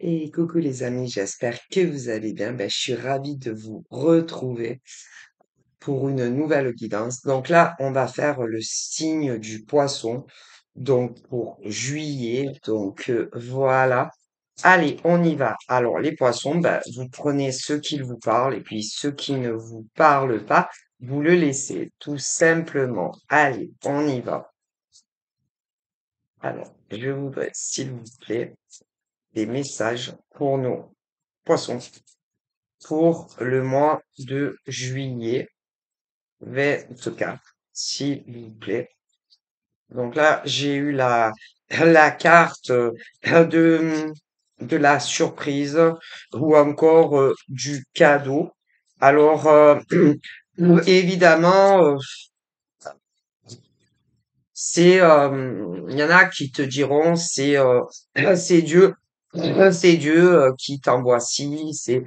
Et coucou les amis, j'espère que vous allez bien. Je suis ravie de vous retrouver pour une nouvelle guidance. Donc là, on va faire le signe du poisson. Donc pour juillet. Donc voilà. Allez, on y va. Alors les poissons, vous prenez ceux qui vous parlent et puis ceux qui ne vous parlent pas, vous le laissez tout simplement. Allez, on y va. Alors, je voudrais, s'il vous plaît, des messages pour nos poissons. Pour le mois de juillet 24, s'il vous plaît. Donc là, j'ai eu la carte de, de la surprise ou encore du cadeau. Alors, évidemment, il y en a qui te diront, c'est Dieu, c'est Dieu qui t'envoie ci, c'est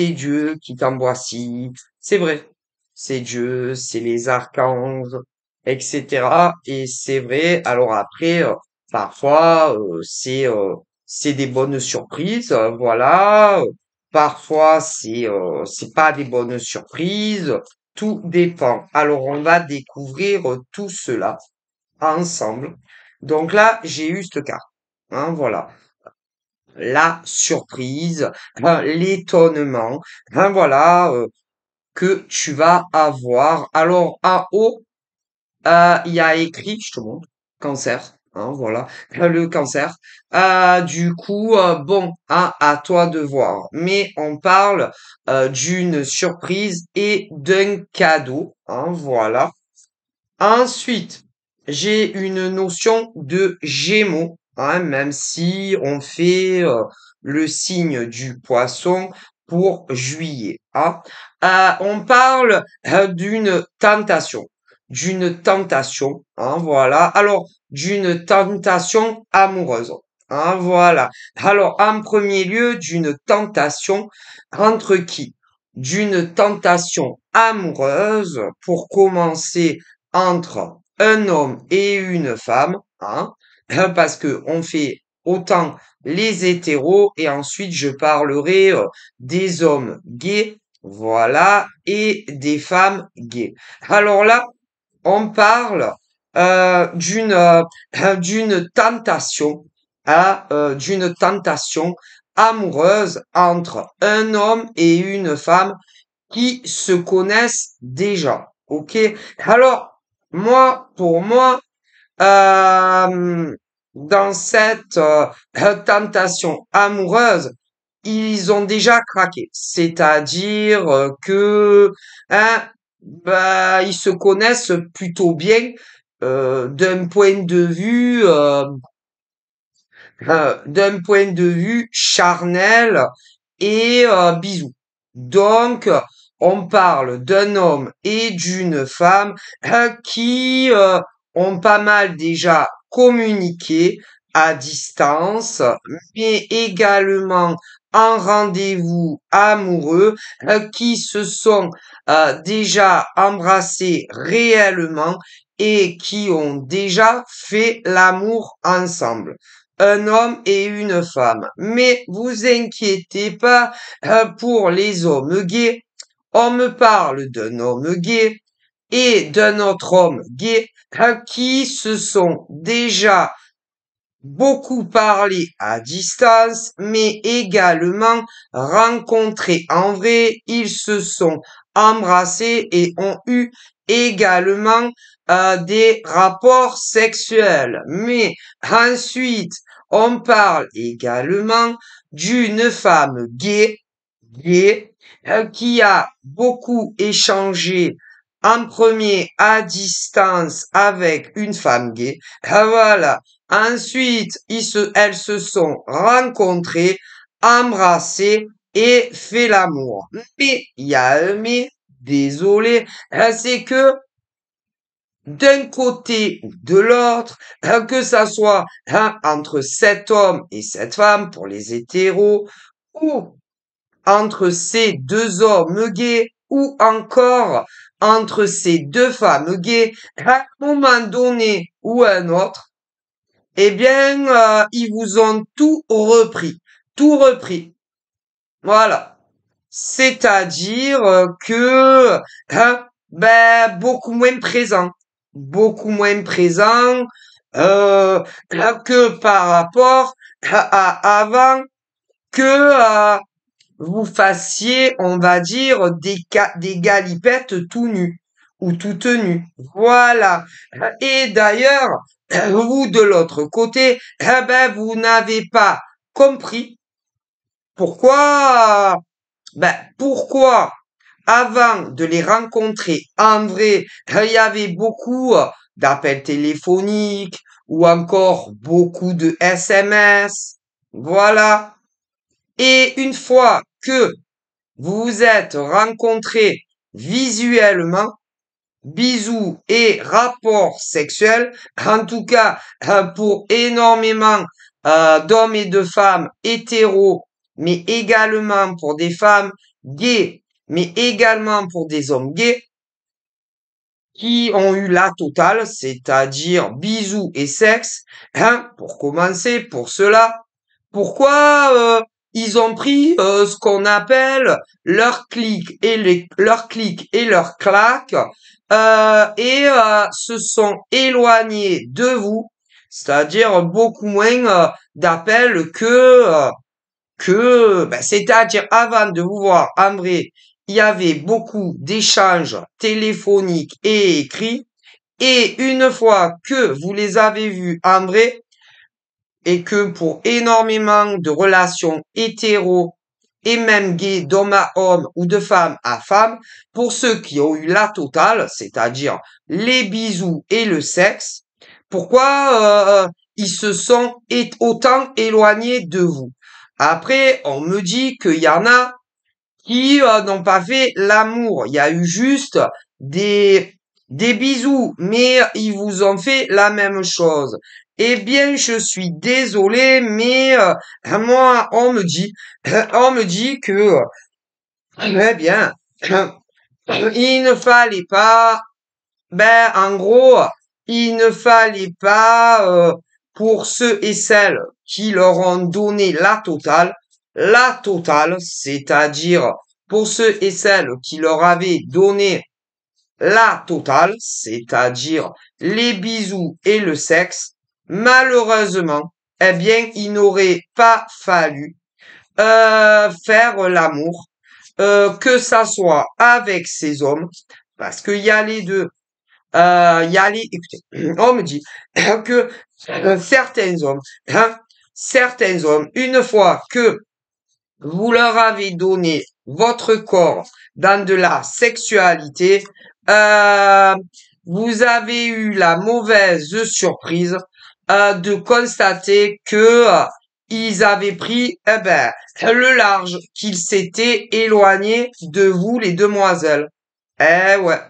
Dieu qui t'envoie ci. C'est vrai. C'est Dieu, c'est les archanges, etc. Et c'est vrai. Alors après, parfois, c'est des bonnes surprises, voilà. Parfois, c'est pas des bonnes surprises. Tout dépend. Alors, on va découvrir tout cela ensemble. Donc là, j'ai eu cette carte. Hein, voilà, la surprise, l'étonnement, voilà, que tu vas avoir. Alors, en haut, il y a écrit, je te montre, cancer, hein, voilà, le cancer. Du coup, bon, hein, à toi de voir. Mais on parle d'une surprise et d'un cadeau, hein, voilà. Ensuite, j'ai une notion de Gémeaux, hein, même si on fait le signe du poisson pour juillet. Hein. On parle d'une tentation, hein, voilà. Alors, d'une tentation amoureuse. Hein, voilà. Alors, en premier lieu, d'une tentation entre qui? D'une tentation amoureuse pour commencer entre un homme et une femme, hein, parce que on fait autant les hétéros et ensuite je parlerai des hommes gays, voilà, et des femmes gays. Alors là, on parle d'une tentation, d'une tentation amoureuse entre un homme et une femme qui se connaissent déjà. Ok? Alors, pour moi, euh, dans cette tentation amoureuse, ils ont déjà craqué. C'est-à-dire que hein, ils se connaissent plutôt bien d'un point de vue charnel et bisous. Donc, on parle d'un homme et d'une femme qui ont pas mal déjà communiqué à distance, mais également en rendez-vous amoureux, qui se sont déjà embrassés réellement et qui ont déjà fait l'amour ensemble, un homme et une femme. Mais vous inquiétez pas pour les hommes gays. On me parle d'un homme gay et d'un autre homme gay qui se sont déjà beaucoup parlé à distance, mais également rencontrés en vrai. Ils se sont embrassés et ont eu également des rapports sexuels. Mais ensuite, on parle également d'une femme gay qui a beaucoup échangé en premier à distance avec une femme gay. Voilà. Ensuite, elles se sont rencontrées, embrassées et fait l'amour. Mais il y a un mais, désolé, c'est que d'un côté ou de l'autre, que ça soit entre cet homme et cette femme pour les hétéros, ou entre ces deux hommes gays, ou encore entre ces deux femmes gays, à un moment donné ou à un autre, eh bien, ils vous ont tout repris. tout repris. Voilà. C'est-à-dire que beaucoup moins présent. Beaucoup moins présent que par rapport à avant que vous fassiez, on va dire, des galipettes tout nus ou tout nus. Voilà. Et d'ailleurs, vous de l'autre côté, vous n'avez pas compris pourquoi, pourquoi avant de les rencontrer en vrai, il y avait beaucoup d'appels téléphoniques ou encore beaucoup de SMS. Voilà. Et une fois que vous vous êtes rencontrés visuellement, bisous et rapports sexuels, en tout cas pour énormément d'hommes et de femmes hétéros, mais également pour des femmes gays, mais également pour des hommes gays qui ont eu la totale, c'est-à-dire bisous et sexe, pour commencer, pour cela. Pourquoi ils ont pris ce qu'on appelle leur clic et leur clic et leur claque et se sont éloignés de vous, c'est-à-dire beaucoup moins d'appels c'est-à-dire avant de vous voir en vrai, il y avait beaucoup d'échanges téléphoniques et écrits, et une fois que vous les avez vus en vrai, et que pour énormément de relations hétéros et même gays d'homme à homme ou de femme à femme, pour ceux qui ont eu la totale, c'est-à-dire les bisous et le sexe, pourquoi ils se sont autant éloignés de vous? Après, on me dit qu'il y en a qui n'ont pas fait l'amour. Il y a eu juste des, des bisous, mais ils vous ont fait la même chose. Eh bien, je suis désolé, mais moi, on me dit que, eh bien, il ne fallait pas, en gros, il ne fallait pas, pour ceux et celles qui leur ont donné la totale, c'est-à-dire pour ceux et celles qui leur avaient donné la totale, c'est-à-dire les bisous et le sexe, malheureusement, eh bien, il n'aurait pas fallu faire l'amour, que ça soit avec ces hommes, parce qu'il y a les deux. Écoutez, on me dit que certains hommes, une fois que vous leur avez donné votre corps dans de la sexualité, euh, vous avez eu la mauvaise surprise de constater que ils avaient pris le large, qu'ils s'étaient éloignés de vous les demoiselles. Eh ouais.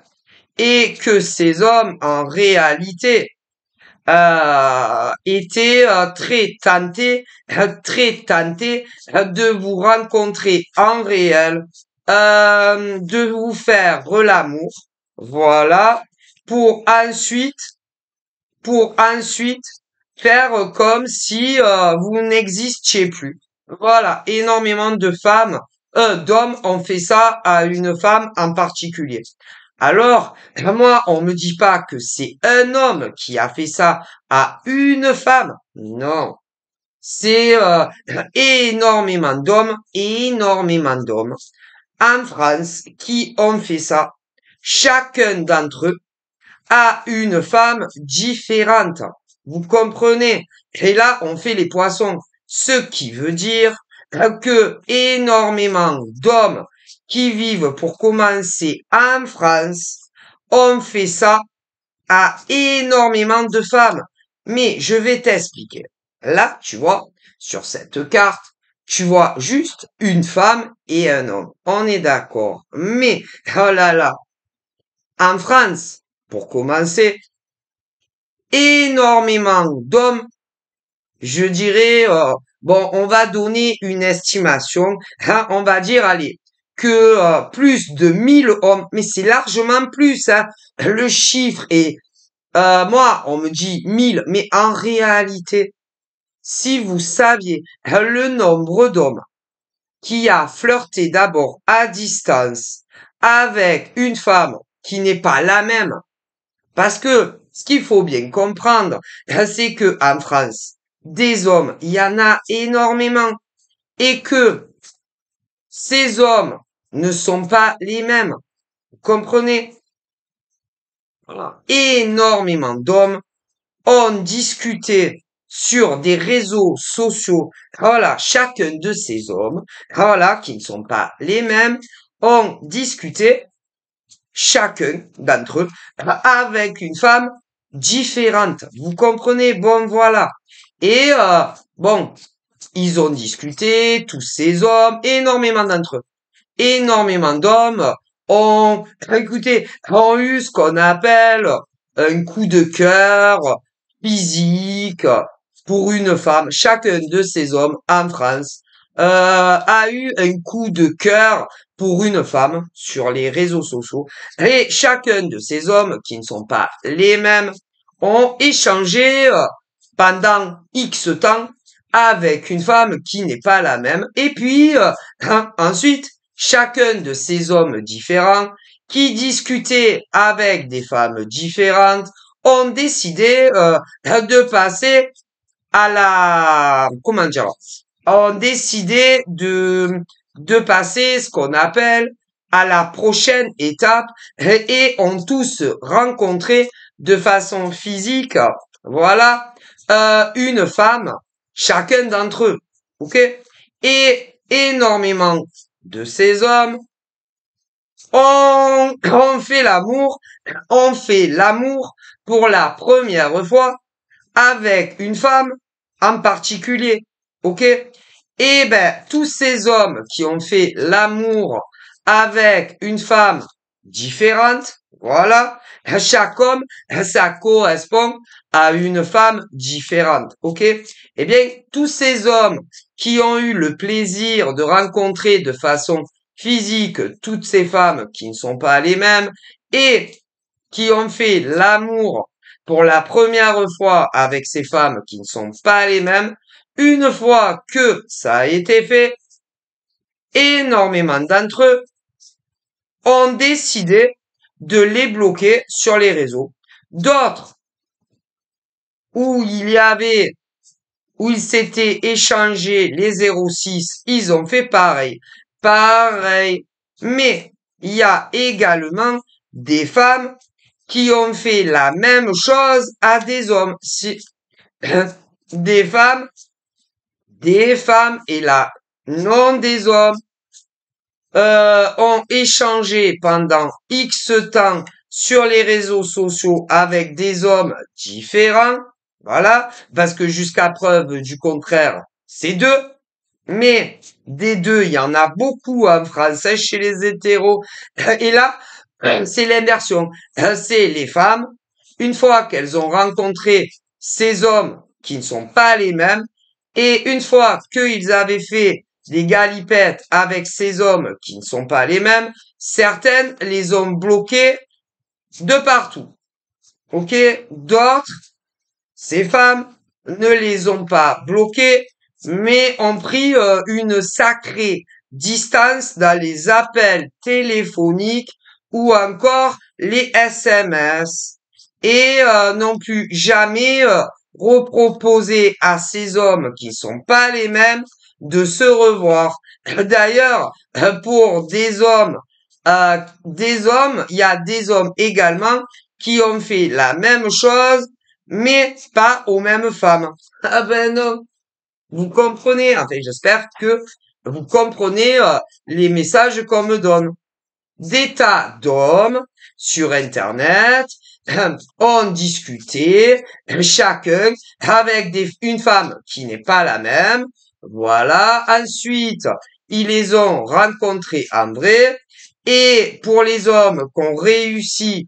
Et que ces hommes, en réalité, étaient très tentés de vous rencontrer en réel, de vous faire l'amour, voilà, pour ensuite faire comme si vous n'existiez plus. Voilà, énormément de femmes, d'hommes ont fait ça à une femme en particulier. Alors, moi, on me dit pas que c'est un homme qui a fait ça à une femme. Non. C'est énormément d'hommes en France qui ont fait ça. Chacun d'entre eux à une femme différente. Vous comprenez? Et là, on fait les poissons. Ce qui veut dire que énormément d'hommes qui vivent pour commencer en France ont fait ça à énormément de femmes. Mais je vais t'expliquer. Là, tu vois, sur cette carte, tu vois juste une femme et un homme. On est d'accord. Mais, oh là là, en France, pour commencer, énormément d'hommes, je dirais, on va donner une estimation, on va dire, allez, que plus de 1000 hommes, mais c'est largement plus, le chiffre est, moi, on me dit 1000, mais en réalité, si vous saviez le nombre d'hommes qui a flirté d'abord à distance avec une femme qui n'est pas la même, parce que ce qu'il faut bien comprendre, c'est que en France, des hommes, il y en a énormément, et que ces hommes ne sont pas les mêmes. Vous comprenez? Voilà. Énormément d'hommes ont discuté sur des réseaux sociaux. Voilà, chacun de ces hommes, voilà, qui ne sont pas les mêmes, ont discuté, chacun d'entre eux, avec une femme différente. Vous comprenez? Bon, voilà. Et bon, ils ont discuté, tous ces hommes, énormément d'entre eux. Énormément d'hommes ont eu ce qu'on appelle un coup de cœur physique pour une femme. Chacun de ces hommes en France a eu un coup de cœur pour une femme sur les réseaux sociaux. Et chacun de ces hommes, qui ne sont pas les mêmes, ont échangé pendant X temps avec une femme qui n'est pas la même. Et puis, ensuite, chacun de ces hommes différents qui discutaient avec des femmes différentes ont décidé de passer à la, comment dire, ont décidé de passer ce qu'on appelle à la prochaine étape et ont tous rencontré de façon physique, voilà, une femme, chacun d'entre eux, ok? Et énormément de ces hommes ont fait l'amour pour la première fois avec une femme en particulier, ok? Et ben, tous ces hommes qui ont fait l'amour avec une femme différente, voilà, chaque homme, ça correspond à une femme différente, ok? Eh bien, tous ces hommes qui ont eu le plaisir de rencontrer de façon physique toutes ces femmes qui ne sont pas les mêmes et qui ont fait l'amour pour la première fois avec ces femmes qui ne sont pas les mêmes, une fois que ça a été fait, énormément d'entre eux ont décidé de les bloquer sur les réseaux. D'autres, où ils s'étaient échangés les 06, ils ont fait pareil. Pareil. Mais il y a également des femmes qui ont fait la même chose à des hommes. Des femmes et là, non des hommes, ont échangé pendant X temps sur les réseaux sociaux avec des hommes différents, voilà, parce que jusqu'à preuve du contraire, c'est deux. Mais des deux, il y en a beaucoup en français chez les hétéros. Et là, c'est l'inversion. C'est les femmes, une fois qu'elles ont rencontré ces hommes qui ne sont pas les mêmes, et une fois qu'ils avaient fait des galipettes avec ces hommes qui ne sont pas les mêmes, certaines les ont bloqués de partout. Ok? D'autres, ces femmes ne les ont pas bloqués, mais ont pris une sacrée distance dans les appels téléphoniques ou encore les SMS et n'ont plus jamais reproposé à ces hommes qui sont pas les mêmes de se revoir. D'ailleurs, pour des hommes, il y a des hommes également qui ont fait la même chose, mais pas aux mêmes femmes. Ah ben non, vous comprenez. Enfin, j'espère que vous comprenez les messages qu'on me donne. Des tas d'hommes sur Internet ont discuté, chacun avec une femme qui n'est pas la même. Voilà. Ensuite, ils les ont rencontrés en vrai. Et pour les hommes qui ont réussi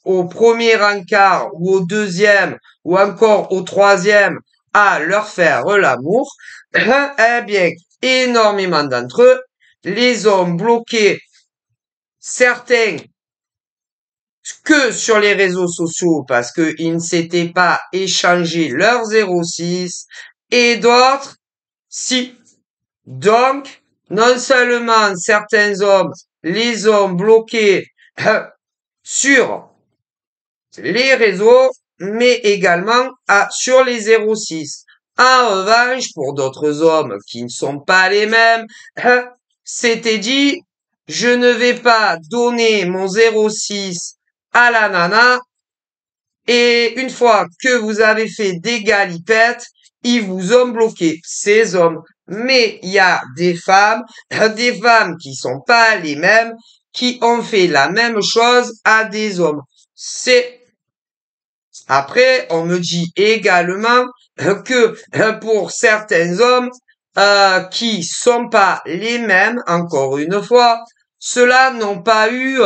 au premier encart ou au deuxième ou encore au troisième à leur faire l'amour, eh bien, énormément d'entre eux les ont bloqués. Certains que sur les réseaux sociaux parce qu'ils ne s'étaient pas échangé leur 06 et d'autres, si. Donc, non seulement certains hommes les ont bloqués sur les réseaux, mais également sur les 06. En revanche, pour d'autres hommes qui ne sont pas les mêmes, c'était dit, je ne vais pas donner mon 06 à la nana, et une fois que vous avez fait des galipettes, ils vous ont bloqué, ces hommes. Mais il y a des femmes qui sont pas les mêmes, qui ont fait la même chose à des hommes. C'est Après, on me dit également que pour certains hommes qui sont pas les mêmes, encore une fois, ceux-là n'ont pas eu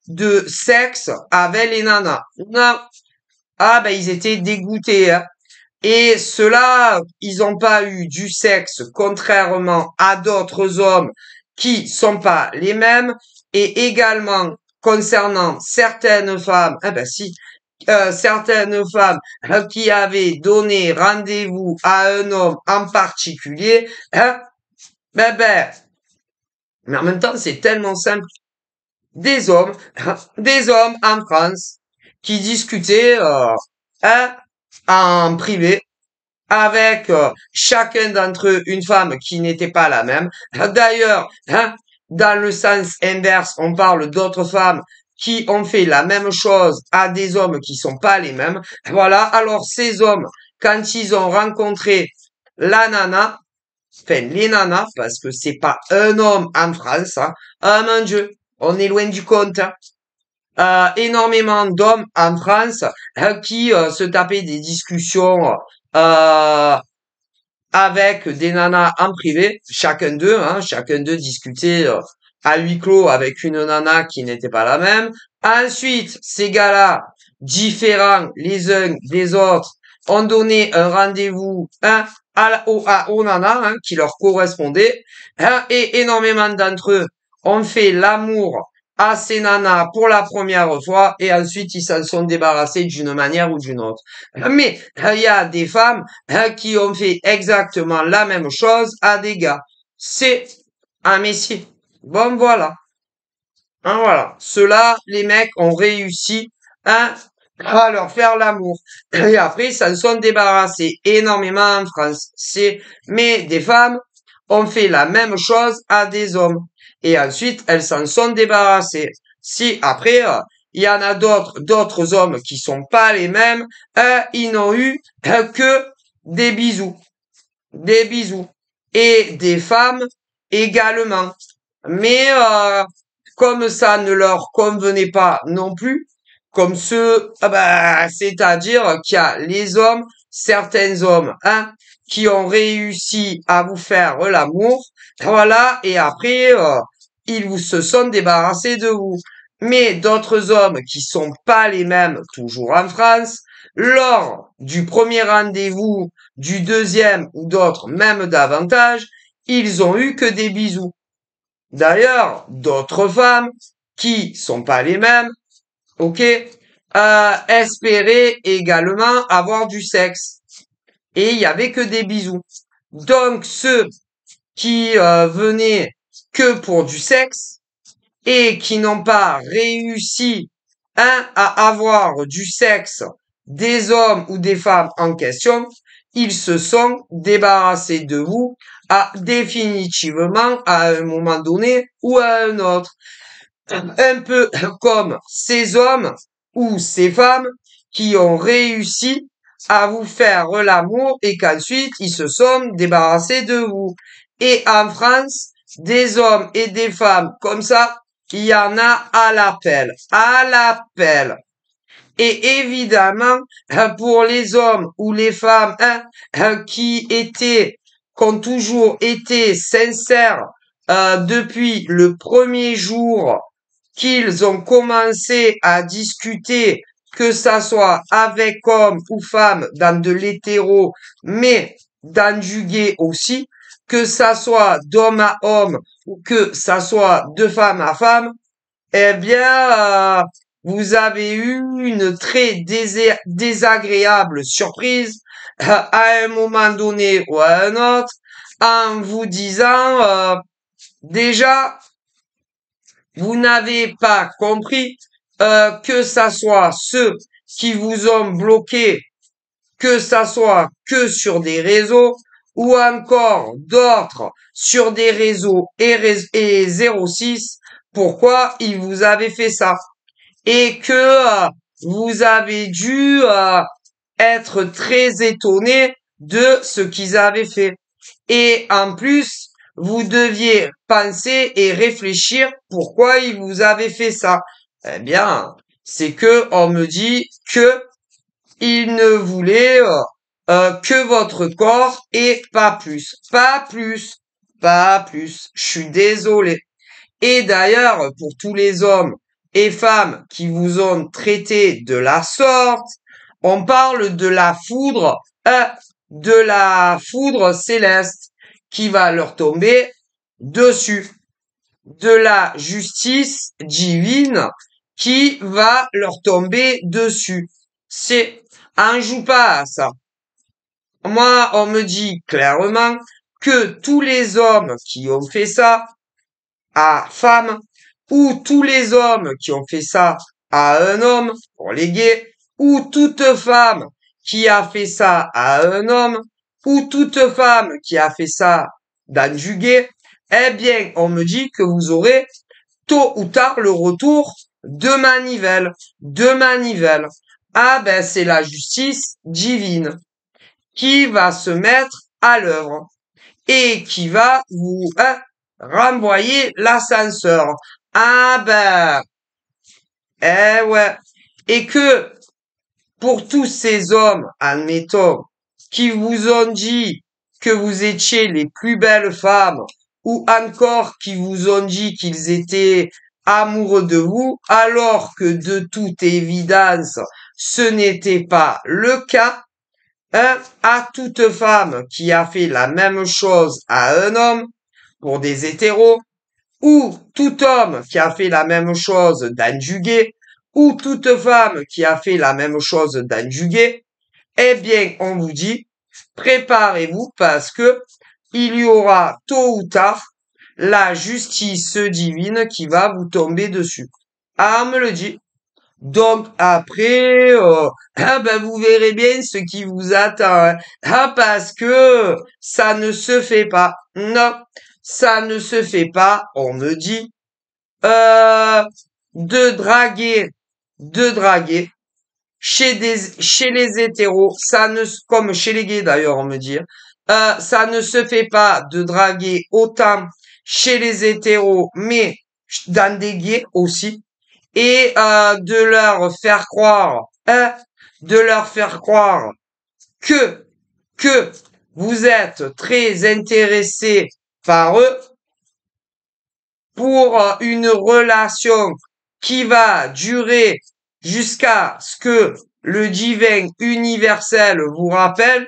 de sexe avec les nanas. Non. Ah ben ils étaient dégoûtés, hein. Et ceux-là, ils n'ont pas eu du sexe, contrairement à d'autres hommes qui sont pas les mêmes. Et également, concernant certaines femmes, ah ben si, certaines femmes qui avaient donné rendez-vous à un homme en particulier, hein, ben, mais en même temps, c'est tellement simple. Des hommes, des hommes en France qui discutaient hein, en privé avec chacun d'entre eux une femme qui n'était pas la même. D'ailleurs, hein, dans le sens inverse, on parle d'autres femmes qui ont fait la même chose à des hommes qui sont pas les mêmes. Voilà. Alors ces hommes, quand ils ont rencontré la nana, enfin les nanas, parce que c'est pas un homme en France, hein, ah mon Dieu, on est loin du compte, hein. Énormément d'hommes en France qui se tapaient des discussions euh, avec des nanas en privé, chacun d'eux discutait à huis clos avec une nana qui n'était pas la même. Ensuite, ces gars-là, différents les uns des autres, ont donné un rendez-vous aux nanas qui leur correspondait, hein, et énormément d'entre eux ont fait l'amour à ces nanas pour la première fois et ensuite ils s'en sont débarrassés d'une manière ou d'une autre. Mais il y a des femmes qui ont fait exactement la même chose à des gars. C'est un messie. Bon, voilà. Hein, voilà. Ceux-là, les mecs ont réussi hein, à leur faire l'amour. Et après, ils s'en sont débarrassés énormément en France. Mais des femmes ont fait la même chose à des hommes. Et ensuite, elles s'en sont débarrassées. Si après, il y en a d'autres hommes qui sont pas les mêmes, ils n'ont eu que des bisous. Des bisous. Et des femmes également. Mais comme ça ne leur convenait pas non plus, comme c'est-à-dire qu'il y a les hommes, certains hommes, hein, qui ont réussi à vous faire l'amour, voilà, et après, ils vous se sont débarrassés de vous. Mais d'autres hommes qui sont pas les mêmes, toujours en France, lors du premier rendez-vous, du deuxième ou d'autres, même davantage, ils ont eu que des bisous. D'ailleurs, d'autres femmes qui sont pas les mêmes, ok, espéraient également avoir du sexe. Et il y avait que des bisous. Donc ceux qui venaient que pour du sexe et qui n'ont pas réussi à avoir du sexe des hommes ou des femmes en question, ils se sont débarrassés de vous définitivement à un moment donné ou à un autre. Un peu comme ces hommes ou ces femmes qui ont réussi à vous faire l'amour et qu'ensuite ils se sont débarrassés de vous. Et en France, des hommes et des femmes comme ça, il y en a à l'appel. À l'appel. Et évidemment, pour les hommes ou les femmes qui ont toujours été sincères depuis le premier jour qu'ils ont commencé à discuter, que ça soit avec hommes ou femmes dans de l'hétéro, mais dans du gay aussi, que ça soit d'homme à homme ou que ça soit de femme à femme, eh bien, vous avez eu une très désagréable surprise à un moment donné ou à un autre en vous disant déjà, vous n'avez pas compris que ça soit ceux qui vous ont bloqué, que ça soit que sur des réseaux ou encore d'autres sur des réseaux et 06, pourquoi ils vous avaient fait ça et que vous avez dû être très étonné de ce qu'ils avaient fait. Et en plus, vous deviez penser et réfléchir pourquoi ils vous avaient fait ça. Eh bien, c'est que on me dit que il ne voulait que votre corps et pas plus. Pas plus. Pas plus. Je suis désolé. Et d'ailleurs, pour tous les hommes et femmes qui vous ont traité de la sorte, on parle de la foudre céleste qui va leur tomber dessus, de la justice divine qui va leur tomber dessus. On joue pas à ça. Moi, on me dit clairement que tous les hommes qui ont fait ça à femme, ou tous les hommes qui ont fait ça à un homme, pour les gays, ou toute femme qui a fait ça à un homme, ou toute femme qui a fait ça dans du gay, eh bien, on me dit que vous aurez tôt ou tard le retour de manivelle, de manivelle. Ah ben, c'est la justice divine qui va se mettre à l'œuvre et qui va vous renvoyer l'ascenseur. Ah ben, eh ouais. Et que pour tous ces hommes, admettons, qui vous ont dit que vous étiez les plus belles femmes, ou encore qui vous ont dit qu'ils étaient amoureux de vous, alors que de toute évidence, ce n'était pas le cas, à toute femme qui a fait la même chose à un homme, pour des hétéros, ou tout homme qui a fait la même chose dans du gay, ou toute femme qui a fait la même chose dans du gay, eh bien, on vous dit, préparez-vous parce que il y aura tôt ou tard la justice divine qui va vous tomber dessus. Ah, on me le dit. Donc après, ah ben vous verrez bien ce qui vous attend. Hein. Ah parce que ça ne se fait pas. Non, ça ne se fait pas. On me dit euh, de draguer, de draguer chez les hétéros. Ça ne comme chez les gays d'ailleurs on me dit. Ça ne se fait pas de draguer autant chez les hétéros, mais dans des gays aussi et de leur faire croire, que que vous êtes très intéressé par eux pour une relation qui va durer jusqu'à ce que le divin universel vous rappelle,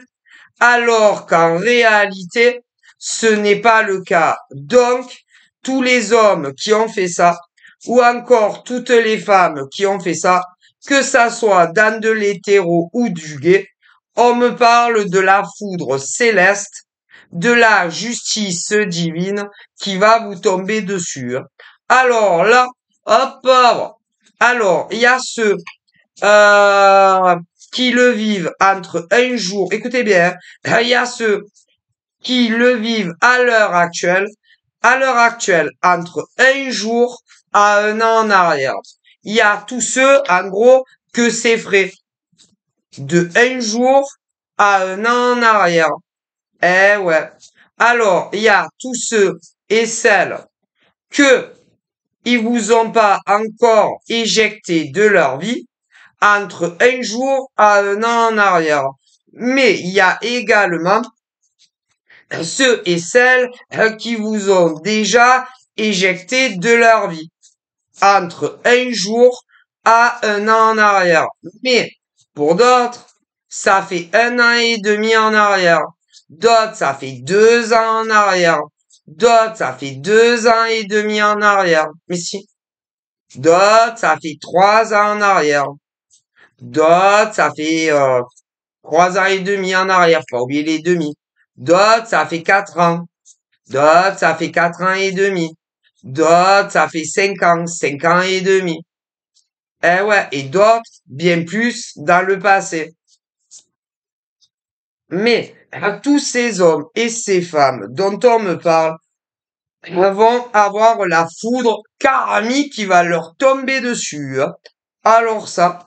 alors qu'en réalité, ce n'est pas le cas. Donc, tous les hommes qui ont fait ça, ou encore toutes les femmes qui ont fait ça, que ça soit dans de l'hétéro ou du gay, on me parle de la foudre céleste, de la justice divine qui va vous tomber dessus. Alors là, hop, alors il y a ceux qui le vivent entre un jour, écoutez bien, il y a ceux qui le vivent à l'heure actuelle, entre un jour à un an en arrière. Il y a tous ceux, en gros, que c'est frais. De un jour à un an en arrière. Eh ouais. Alors, il y a tous ceux et celles que ils vous ont pas encore éjecté de leur vie entre un jour à un an en arrière. Mais il y a également ceux et celles qui vous ont déjà éjecté de leur vie entre un jour à un an en arrière. Mais pour d'autres, ça fait un an et demi en arrière. D'autres, ça fait 2 ans en arrière. D'autres, ça fait 2 ans et demi en arrière. Mais si. D'autres, ça fait 3 ans en arrière. D'autres, ça fait 3 ans et demi en arrière. Faut pas oublier les demi. D'autres, ça fait 4 ans. D'autres, ça fait 4 ans et demi. D'autres, ça fait 5 ans, 5 ans et demi. Eh ouais, et d'autres, bien plus dans le passé. Mais à tous ces hommes et ces femmes dont on me parle vont avoir la foudre karmique qui va leur tomber dessus, hein. Alors ça,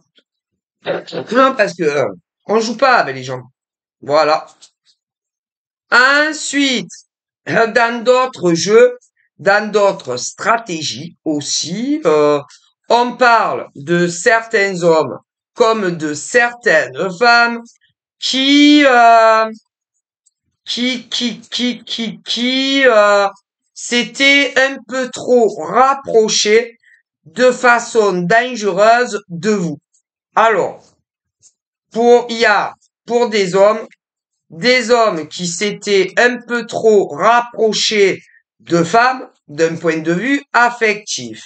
non, parce que on joue pas avec les gens. Voilà. Ensuite, dans d'autres jeux, dans d'autres stratégies aussi, on parle de certains hommes comme de certaines femmes qui s'étaient un peu trop rapprochés de façon dangereuse de vous. Alors, il y a pour des hommes qui s'étaient un peu trop rapprochés de femmes d'un point de vue affectif.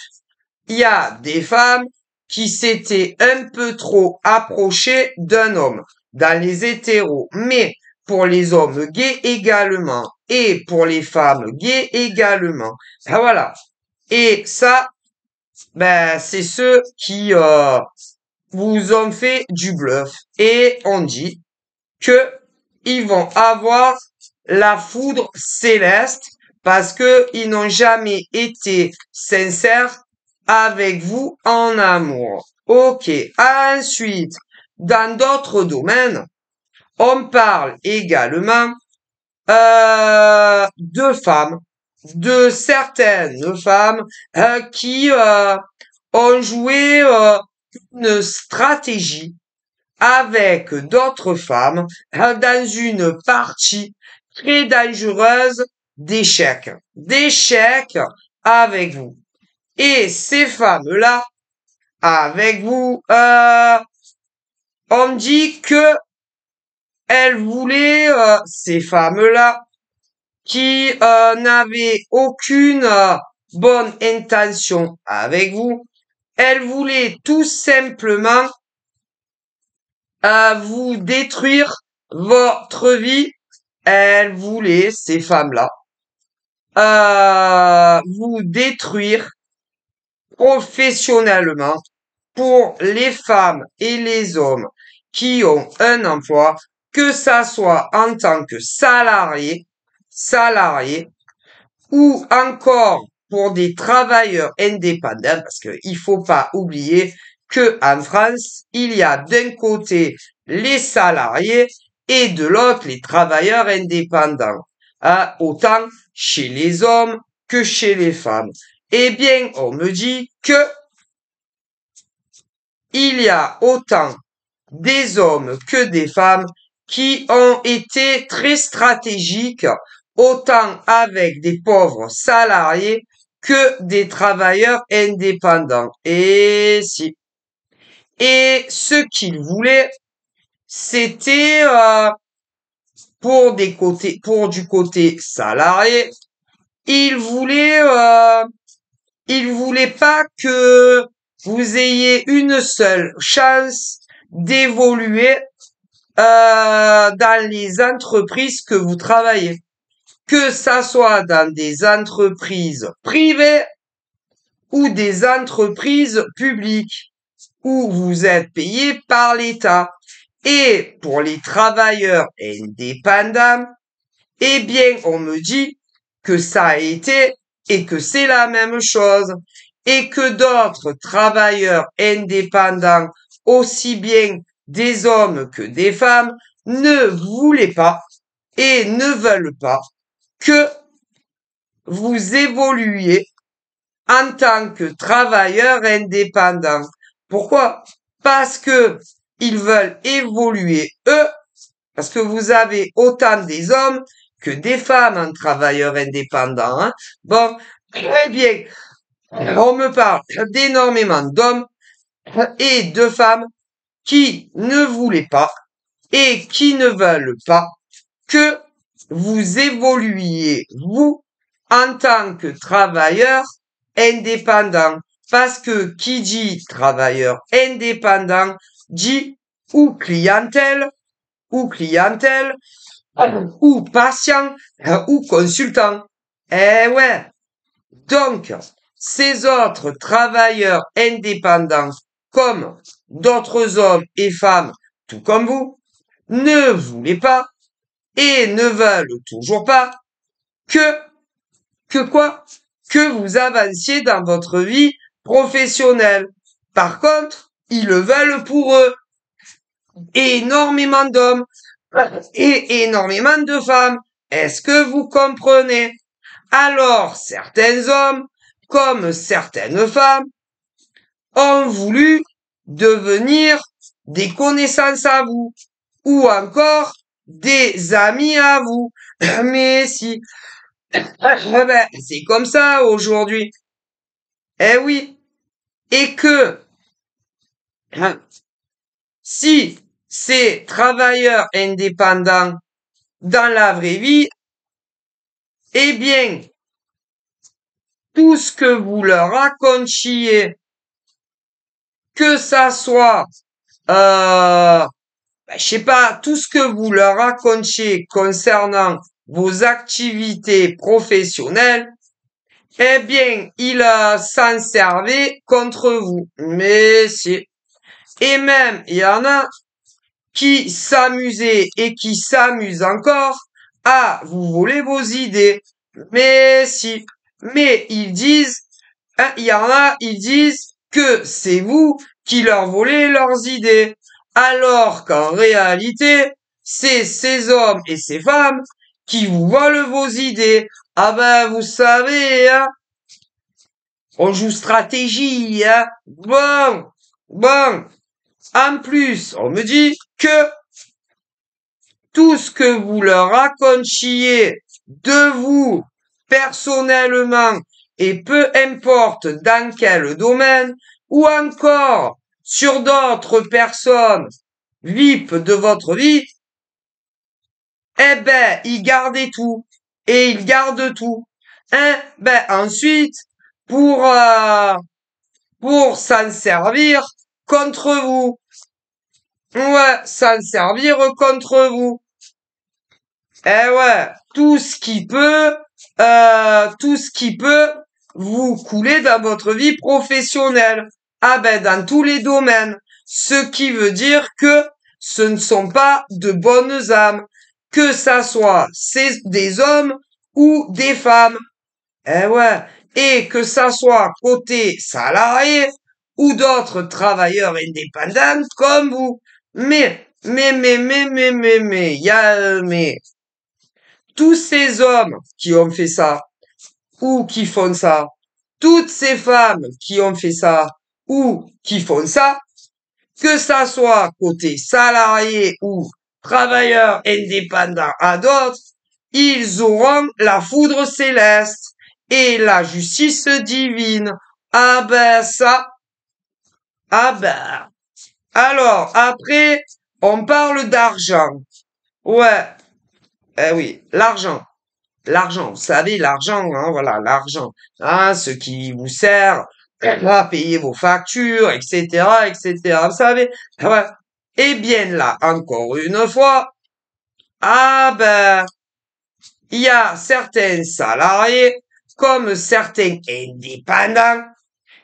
Il y a des femmes qui s'étaient un peu trop approchées d'un homme dans les hétéros, mais pour les hommes gays également et pour les femmes gays également. Ben voilà. Et ça, ben c'est ceux qui vous ont fait du bluff. Et on dit que ils vont avoir la foudre céleste parce que ils n'ont jamais été sincères avec vous en amour. Ok. Ensuite, dans d'autres domaines, on parle également de femmes, de certaines femmes qui ont joué une stratégie avec d'autres femmes dans une partie très dangereuse d'échecs. D'échecs avec vous. Et ces femmes-là, avec vous, on dit que elles voulaient, ces femmes-là, qui n'avaient aucune bonne intention avec vous, elles voulaient tout simplement vous détruire votre vie. Elles voulaient, ces femmes-là, vous détruire professionnellement pour les femmes et les hommes qui ont un emploi, que ça soit en tant que salarié, ou encore pour des travailleurs indépendants, parce qu'il faut pas oublier que en France, il y a d'un côté les salariés et de l'autre les travailleurs indépendants, hein, autant chez les hommes que chez les femmes. Eh bien, on me dit que il y a autant des hommes que des femmes qui ont été très stratégiques, autant avec des pauvres salariés que des travailleurs indépendants. Et si. Et ce qu'ils voulaient, c'était pour du côté salarié, ils voulaient pas que vous ayez une seule chance d'évoluer dans les entreprises que vous travaillez, que ça soit dans des entreprises privées ou des entreprises publiques où vous êtes payé par l'État. Et pour les travailleurs indépendants, eh bien, on me dit que ça a été et que c'est la même chose et que d'autres travailleurs indépendants, aussi bien des hommes que des femmes, ne voulaient pas et ne veulent pas que vous évoluiez en tant que travailleur indépendant. Pourquoi? Parce que ils veulent évoluer eux, parce que vous avez autant des hommes que des femmes en travailleurs indépendants, hein. Bon, très bien. On me parle d'énormément d'hommes et de femmes qui ne voulaient pas et qui ne veulent pas que vous évoluiez, vous, en tant que travailleur indépendant. Parce que qui dit travailleur indépendant dit ou clientèle, ou clientèle, ou patient, ou consultant. Eh ouais. Donc, ces autres travailleurs indépendants, comme d'autres hommes et femmes, tout comme vous, ne voulaient pas et ne veulent toujours pas que, que quoi? Que vous avanciez dans votre vie professionnelle. Par contre, ils le veulent pour eux. Énormément d'hommes et énormément de femmes. Est-ce que vous comprenez? Alors, certains hommes, comme certaines femmes, ont voulu devenir des connaissances à vous, ou encore des amis à vous. Mais si, ben, c'est comme ça aujourd'hui. Eh oui. Et que, si ces travailleurs indépendants dans la vraie vie, eh bien, tout ce que vous leur racontiez, que ça soit, je sais pas, tout ce que vous leur racontiez concernant vos activités professionnelles, eh bien, ils s'en servaient contre vous. Mais si. Et même, il y en a qui s'amusaient et qui s'amusent encore à vous voler vos idées. Mais si. Mais ils disent, hein, il y en a, ils disent que c'est vous qui leur volez leurs idées. Alors qu'en réalité, c'est ces hommes et ces femmes qui vous volent vos idées. Ah ben, vous savez, hein, on joue stratégie, hein. Bon. En plus, on me dit que tout ce que vous leur racontiez de vous personnellement et peu importe dans quel domaine ou encore sur d'autres personnes VIP de votre vie, eh ben, ils gardaient tout et ils gardent tout. Hein? Ben, ensuite, pour, euh, pour s'en servir contre vous. Ouais, s'en servir contre vous. Eh ouais, tout ce qui peut vous couler dans votre vie professionnelle. Ah ben, dans tous les domaines. Ce qui veut dire que ce ne sont pas de bonnes âmes. Que ça soit des hommes ou des femmes. Eh ouais. Et que ça soit côté salarié ou d'autres travailleurs indépendants comme vous. Il y a, mais, tous ces hommes qui ont fait ça, ou qui font ça, toutes ces femmes qui ont fait ça, ou qui font ça, que ça soit côté salarié ou travailleur indépendant à d'autres, ils auront la foudre céleste et la justice divine. Ah ben ça, ah ben. Alors, après, on parle d'argent. Ouais, eh oui, l'argent. L'argent, vous savez, l'argent, hein, voilà, l'argent, hein, ce qui vous sert à payer vos factures, etc., vous savez, ouais. Eh bien là, encore une fois, ah ben, il y a certains salariés, comme certains indépendants,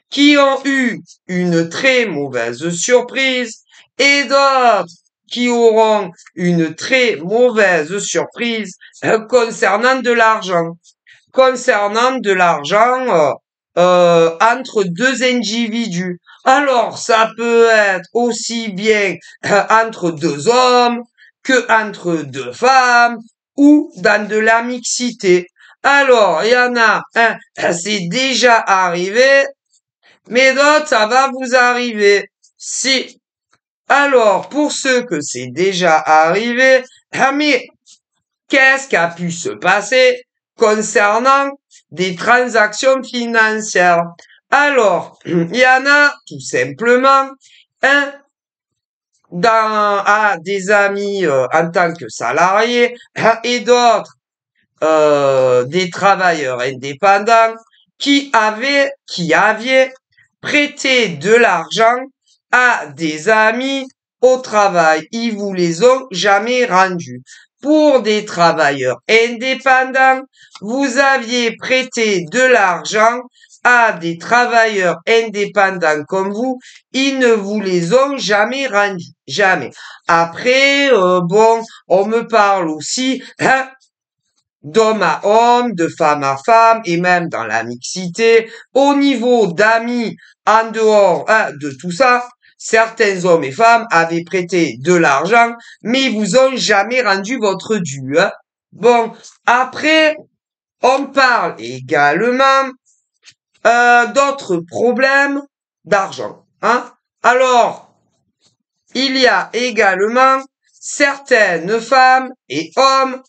qui ont eu une très mauvaise surprise, et d'autres qui auront une très mauvaise surprise concernant de l'argent. Concernant de l'argent entre deux individus. Alors, ça peut être aussi bien entre deux hommes que entre deux femmes ou dans de la mixité. Alors, il y en a un, c'est déjà arrivé, mais d'autres, ça va vous arriver. Si. Alors, pour ceux que c'est déjà arrivé, mais qu'est-ce qui a pu se passer concernant des transactions financières? Alors, il y en a tout simplement un à des amis en tant que salariés et d'autres des travailleurs indépendants qui avaient prêté de l'argent à des amis au travail. Ils vous les ont jamais rendus. Pour des travailleurs indépendants, vous aviez prêté de l'argent à des travailleurs indépendants comme vous, ils ne vous les ont jamais rendus. Jamais. Après, bon, on me parle aussi, hein, d'homme à homme, de femme à femme, et même dans la mixité, au niveau d'amis, en dehors hein, de tout ça, certains hommes et femmes avaient prêté de l'argent, mais ils vous ont jamais rendu votre dû. Hein. Bon, après, on parle également d'autres problèmes d'argent. Hein. Alors, il y a également certaines femmes et hommes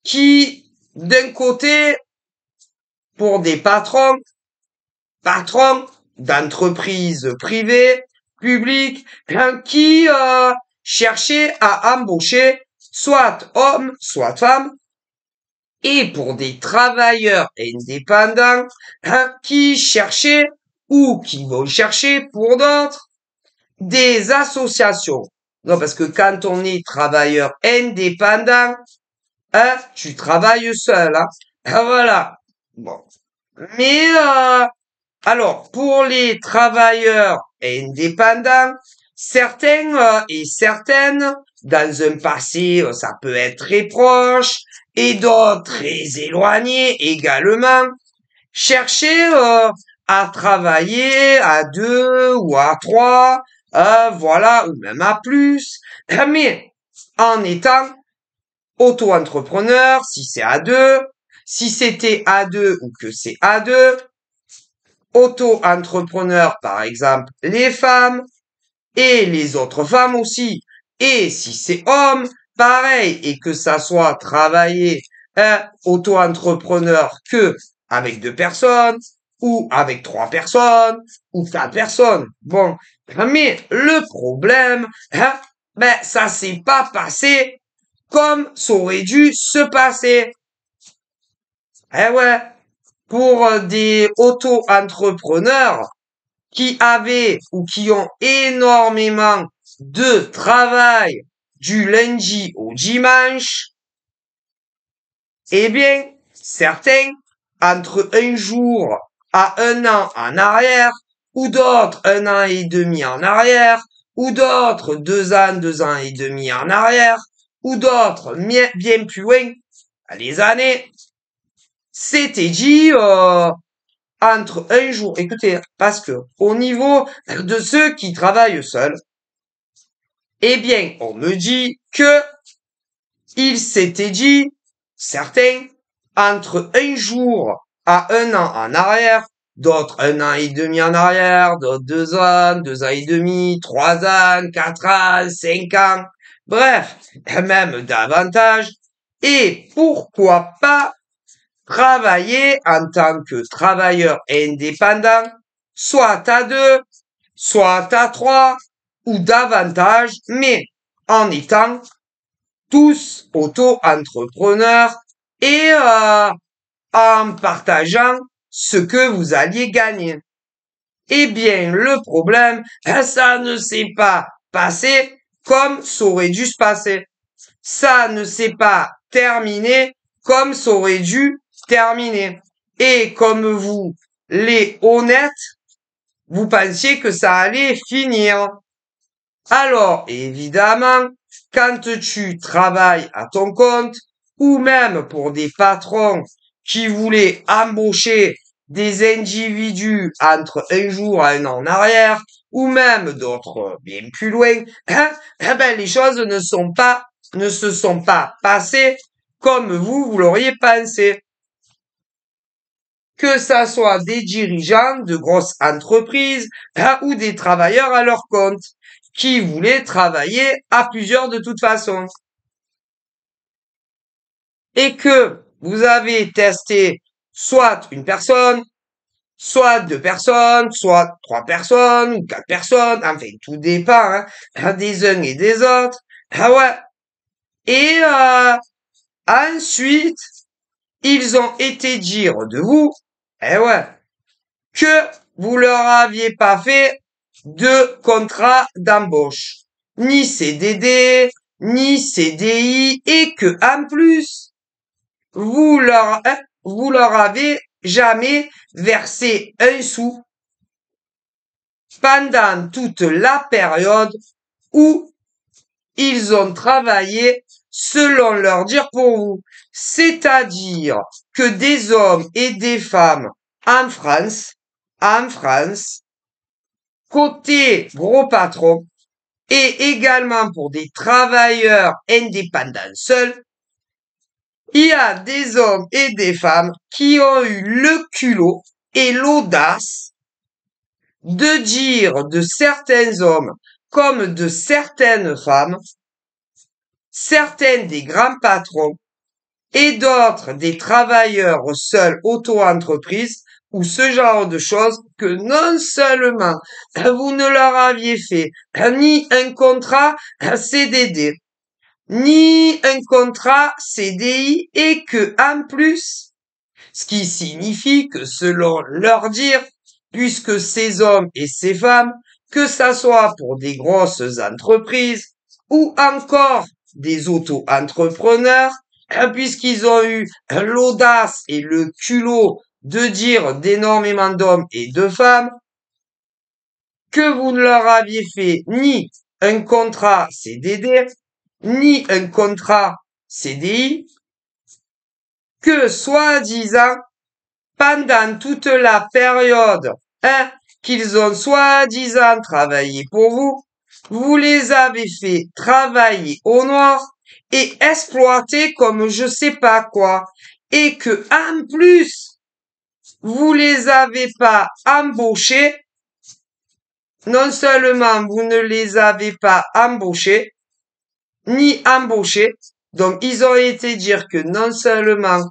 qui, d'un côté, pour des patrons d'entreprises privées, publiques, qui cherchaient à embaucher soit hommes, soit femmes, et pour des travailleurs indépendants qui cherchaient ou qui vont chercher pour d'autres des associations. Non, parce que quand on est travailleur indépendant, hein, tu travailles seul, hein. Ah, voilà. Bon. Mais alors, pour les travailleurs indépendants, certains et certaines, dans un passé, ça peut être très proche, et d'autres très éloignés également, cherchaient à travailler à 2 ou à 3, voilà, ou même à plus, mais en étant auto-entrepreneur, si c'est à 2, si c'était à 2 ou que c'est à 2, auto-entrepreneur, par exemple, les femmes et les autres femmes aussi. Et si c'est homme, pareil, et que ça soit travailler auto-entrepreneur que avec 2 personnes, ou avec 3 personnes, ou 4 personnes. Bon, mais le problème, hein, ben ça s'est pas passé comme ça aurait dû se passer. Eh ouais, pour des auto-entrepreneurs qui avaient ou qui ont énormément de travail du lundi au dimanche, eh bien, certains, entre un jour à un an en arrière, ou d'autres un an et demi en arrière, ou d'autres 2 ans et demi en arrière, ou d'autres bien plus loin, les années, c'était dit entre un jour, écoutez, parce que au niveau de ceux qui travaillent seuls, eh bien, on me dit que il s'était dit, certains, entre un jour à un an en arrière, d'autres un an et demi en arrière, d'autres 2 ans et demi, 3 ans, 4 ans, 5 ans, bref, même davantage, et pourquoi pas travailler en tant que travailleur indépendant, soit à 2, soit à 3, ou davantage, mais en étant tous auto-entrepreneurs et en partageant ce que vous alliez gagner. Eh bien, le problème, ça ne s'est pas passé comme ça aurait dû se passer. Ça ne s'est pas terminé comme ça aurait dû terminer. Et comme vous, les honnêtes, vous pensiez que ça allait finir. Alors, évidemment, quand tu travailles à ton compte, ou même pour des patrons qui voulaient embaucher des individus entre un jour à un an en arrière, ou même d'autres bien plus loin, hein, eh ben, les choses ne se sont pas passées comme vous l'auriez pensé. Que ça soit des dirigeants de grosses entreprises hein, ou des travailleurs à leur compte qui voulaient travailler à plusieurs de toute façon. Et que vous avez testé soit une personne, soit 2 personnes, soit 3 personnes ou 4 personnes, enfin tout dépend hein, des uns et des autres. Ah ouais. Et ensuite, ils ont été dire de vous, eh ouais, que vous leur aviez pas fait de contrat d'embauche, ni CDD, ni CDI, et que, en plus, vous leur avez jamais versé un sou pendant toute la période où ils ont travaillé selon leur dire pour vous. C'est-à-dire que des hommes et des femmes en France, côté gros patron, et également pour des travailleurs indépendants seuls, il y a des hommes et des femmes qui ont eu le culot et l'audace de dire de certains hommes comme de certaines femmes, certains des grands patrons et d'autres des travailleurs seuls auto-entreprises ou ce genre de choses que non seulement vous ne leur aviez fait ni un contrat CDD, ni un contrat CDI et que, en plus, ce qui signifie que selon leur dire, puisque ces hommes et ces femmes, que ça soit pour des grosses entreprises ou encore des auto-entrepreneurs, puisqu'ils ont eu l'audace et le culot de dire d'énormément d'hommes et de femmes que vous ne leur aviez fait ni un contrat CDD, ni un contrat CDI, que soi-disant, pendant toute la période qu'ils ont soi-disant travaillé pour vous, vous les avez fait travailler au noir et exploiter comme je sais pas quoi, et que en plus, vous les avez pas embauchés, non seulement vous ne les avez pas embauchés, ni embauchés, donc ils ont été dire que non seulement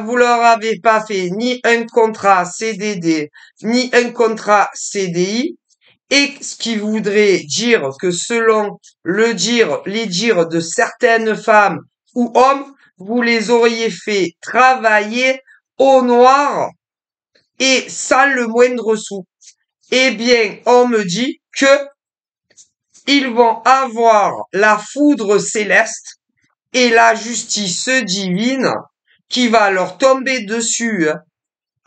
vous leur avez pas fait ni un contrat CDD, ni un contrat CDI, et ce qui voudrait dire que selon les dires de certaines femmes ou hommes, vous les auriez fait travailler au noir et sans le moindre sou. Eh bien, on me dit que ils vont avoir la foudre céleste et la justice divine qui va leur tomber dessus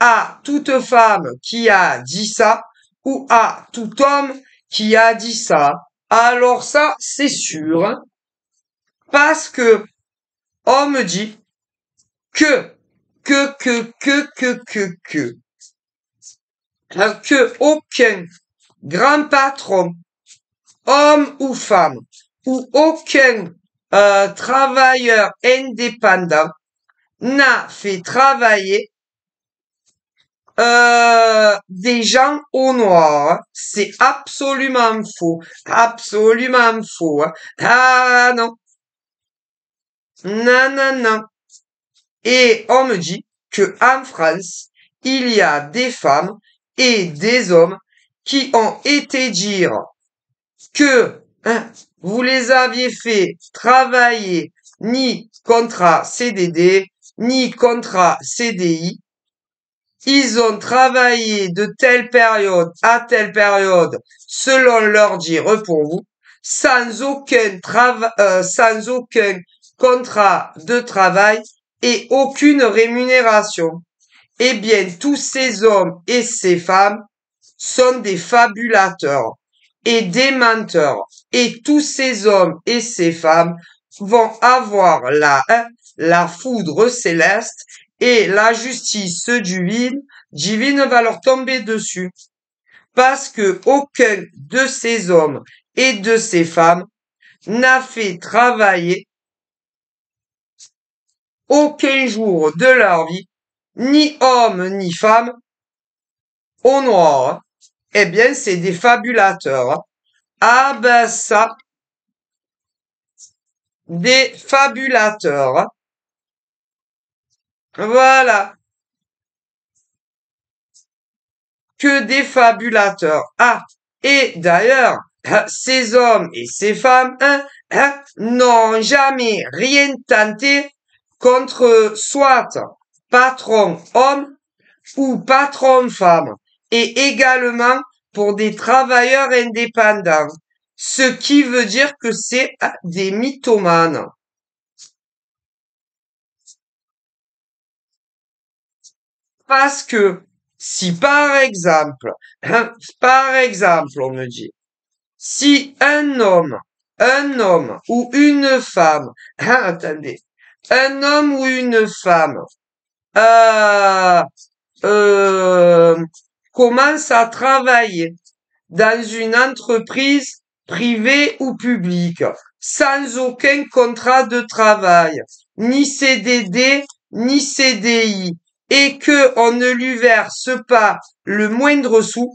à toute femme qui a dit ça ou à tout homme qui a dit ça. Alors ça, c'est sûr, parce que on me dit que aucun grand patron, homme ou femme, ou aucun travailleur indépendant n'a fait travailler des gens au noir. C'est absolument faux. Absolument faux. Ah non. Non, non, non. Et on me dit que en France, il y a des femmes et des hommes qui ont été dire que vous les aviez fait travailler ni contrat CDD, ni contrat CDI. Ils ont travaillé de telle période à telle période selon leur dire pour vous, sans aucun contrat de travail et aucune rémunération. Eh bien, tous ces hommes et ces femmes sont des fabulateurs et des menteurs. Et tous ces hommes et ces femmes vont avoir la foudre céleste et la justice divine va leur tomber dessus. Parce que aucun de ces hommes et de ces femmes n'a fait travailler aucun jour de leur vie, ni homme ni femme, au noir. Eh bien, c'est des fabulateurs. Ah ben ça, des fabulateurs. Voilà, que des fabulateurs. Ah, et d'ailleurs, ces hommes et ces femmes n'ont jamais rien tenté contre soit patron homme ou patron femme. et également pour des travailleurs indépendants. Ce qui veut dire que c'est des mythomanes. Parce que si par exemple, on me dit, si un homme ou une femme, attendez, un homme ou une femme euh, euh, commence à travailler dans une entreprise privée ou publique, sans aucun contrat de travail, ni CDD, ni CDI, et que on ne lui verse pas le moindre sou,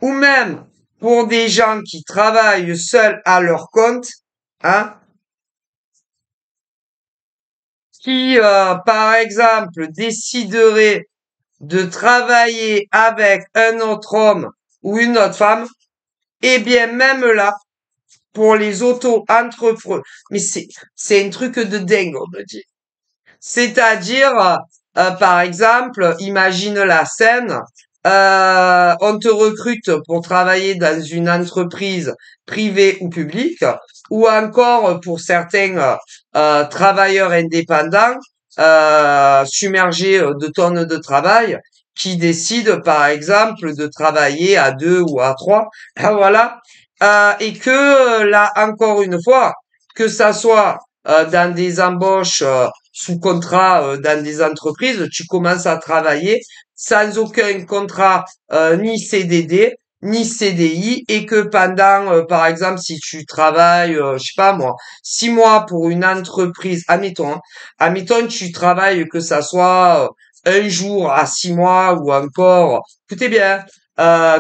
ou même pour des gens qui travaillent seuls à leur compte, hein, qui, par exemple, décideraient de travailler avec un autre homme ou une autre femme, eh bien, même là, pour les auto-entrepreneurs, mais c'est un truc de dingue, on me dit. C'est-à-dire, par exemple, imagine la scène, on te recrute pour travailler dans une entreprise privée ou publique, ou encore pour certains travailleurs indépendants submergés de tonnes de travail, qui décident, par exemple, de travailler à deux ou à trois, voilà, et que là, encore une fois, que ça soit dans des embauches sous contrat dans des entreprises, tu commences à travailler sans aucun contrat ni CDD ni CDI et que pendant, par exemple, si tu travailles, je sais pas moi, 6 mois pour une entreprise, admettons, tu travailles que ça soit un jour à 6 mois ou encore, écoutez bien,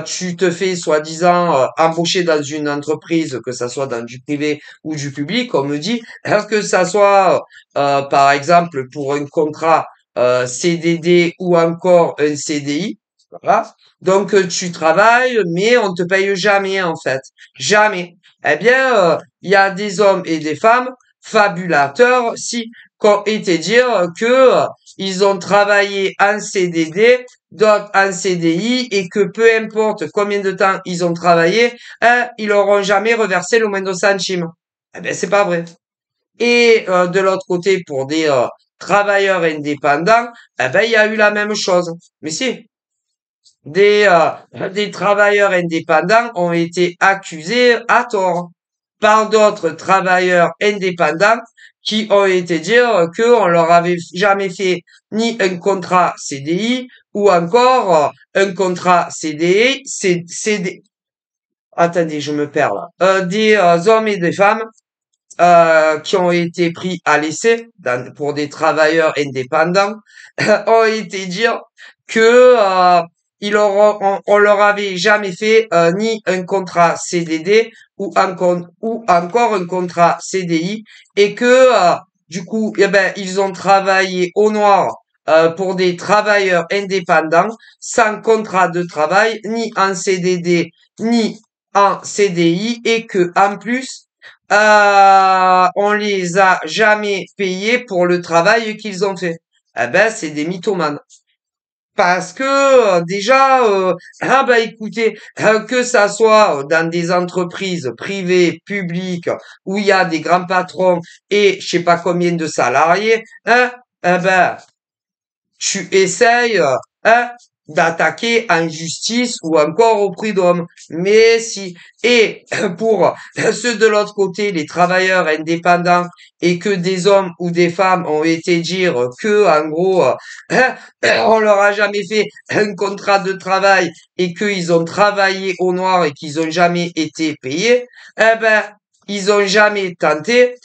tu te fais soi-disant embaucher dans une entreprise, que ça soit dans du privé ou du public, on me dit, que ça soit par exemple pour un contrat CDD ou encore un CDI, voilà. Donc tu travailles, mais on te paye jamais en fait, jamais. Eh bien, il y a des hommes et des femmes fabulateurs si qui ont été dire que ils ont travaillé en CDD, d'autres en CDI et que peu importe combien de temps ils ont travaillé, ils n'auront jamais reversé le moindre centime. Eh ben c'est pas vrai. Et de l'autre côté, pour des travailleurs indépendants, eh ben, il y a eu la même chose. Mais si, des travailleurs indépendants ont été accusés à tort par d'autres travailleurs indépendants qui ont été dire qu'on leur avait jamais fait ni un contrat CDI ou encore un contrat CDI, attendez, je me perds là, des hommes et des femmes qui ont été pris à l'essai pour des travailleurs indépendants ont été dire que on leur avait jamais fait ni un contrat CDD ou encore un contrat CDI et que du coup eh ben ils ont travaillé au noir pour des travailleurs indépendants sans contrat de travail ni en CDD ni en CDI et que en plus on les a jamais payés pour le travail qu'ils ont fait. Eh ben, c'est des mythomanes. Parce que déjà, ah bah écoutez, que ça soit dans des entreprises privées, publiques, où il y a des grands patrons et je sais pas combien de salariés, hein, eh ben, tu essayes hein, d'attaquer en justice ou encore au prud'homme. Mais si, et pour ceux de l'autre côté, les travailleurs indépendants, et que des hommes ou des femmes ont été dire que, en gros, hein, on leur a jamais fait un contrat de travail et qu'ils ont travaillé au noir et qu'ils ont jamais été payés, eh ben, ils ont jamais tenté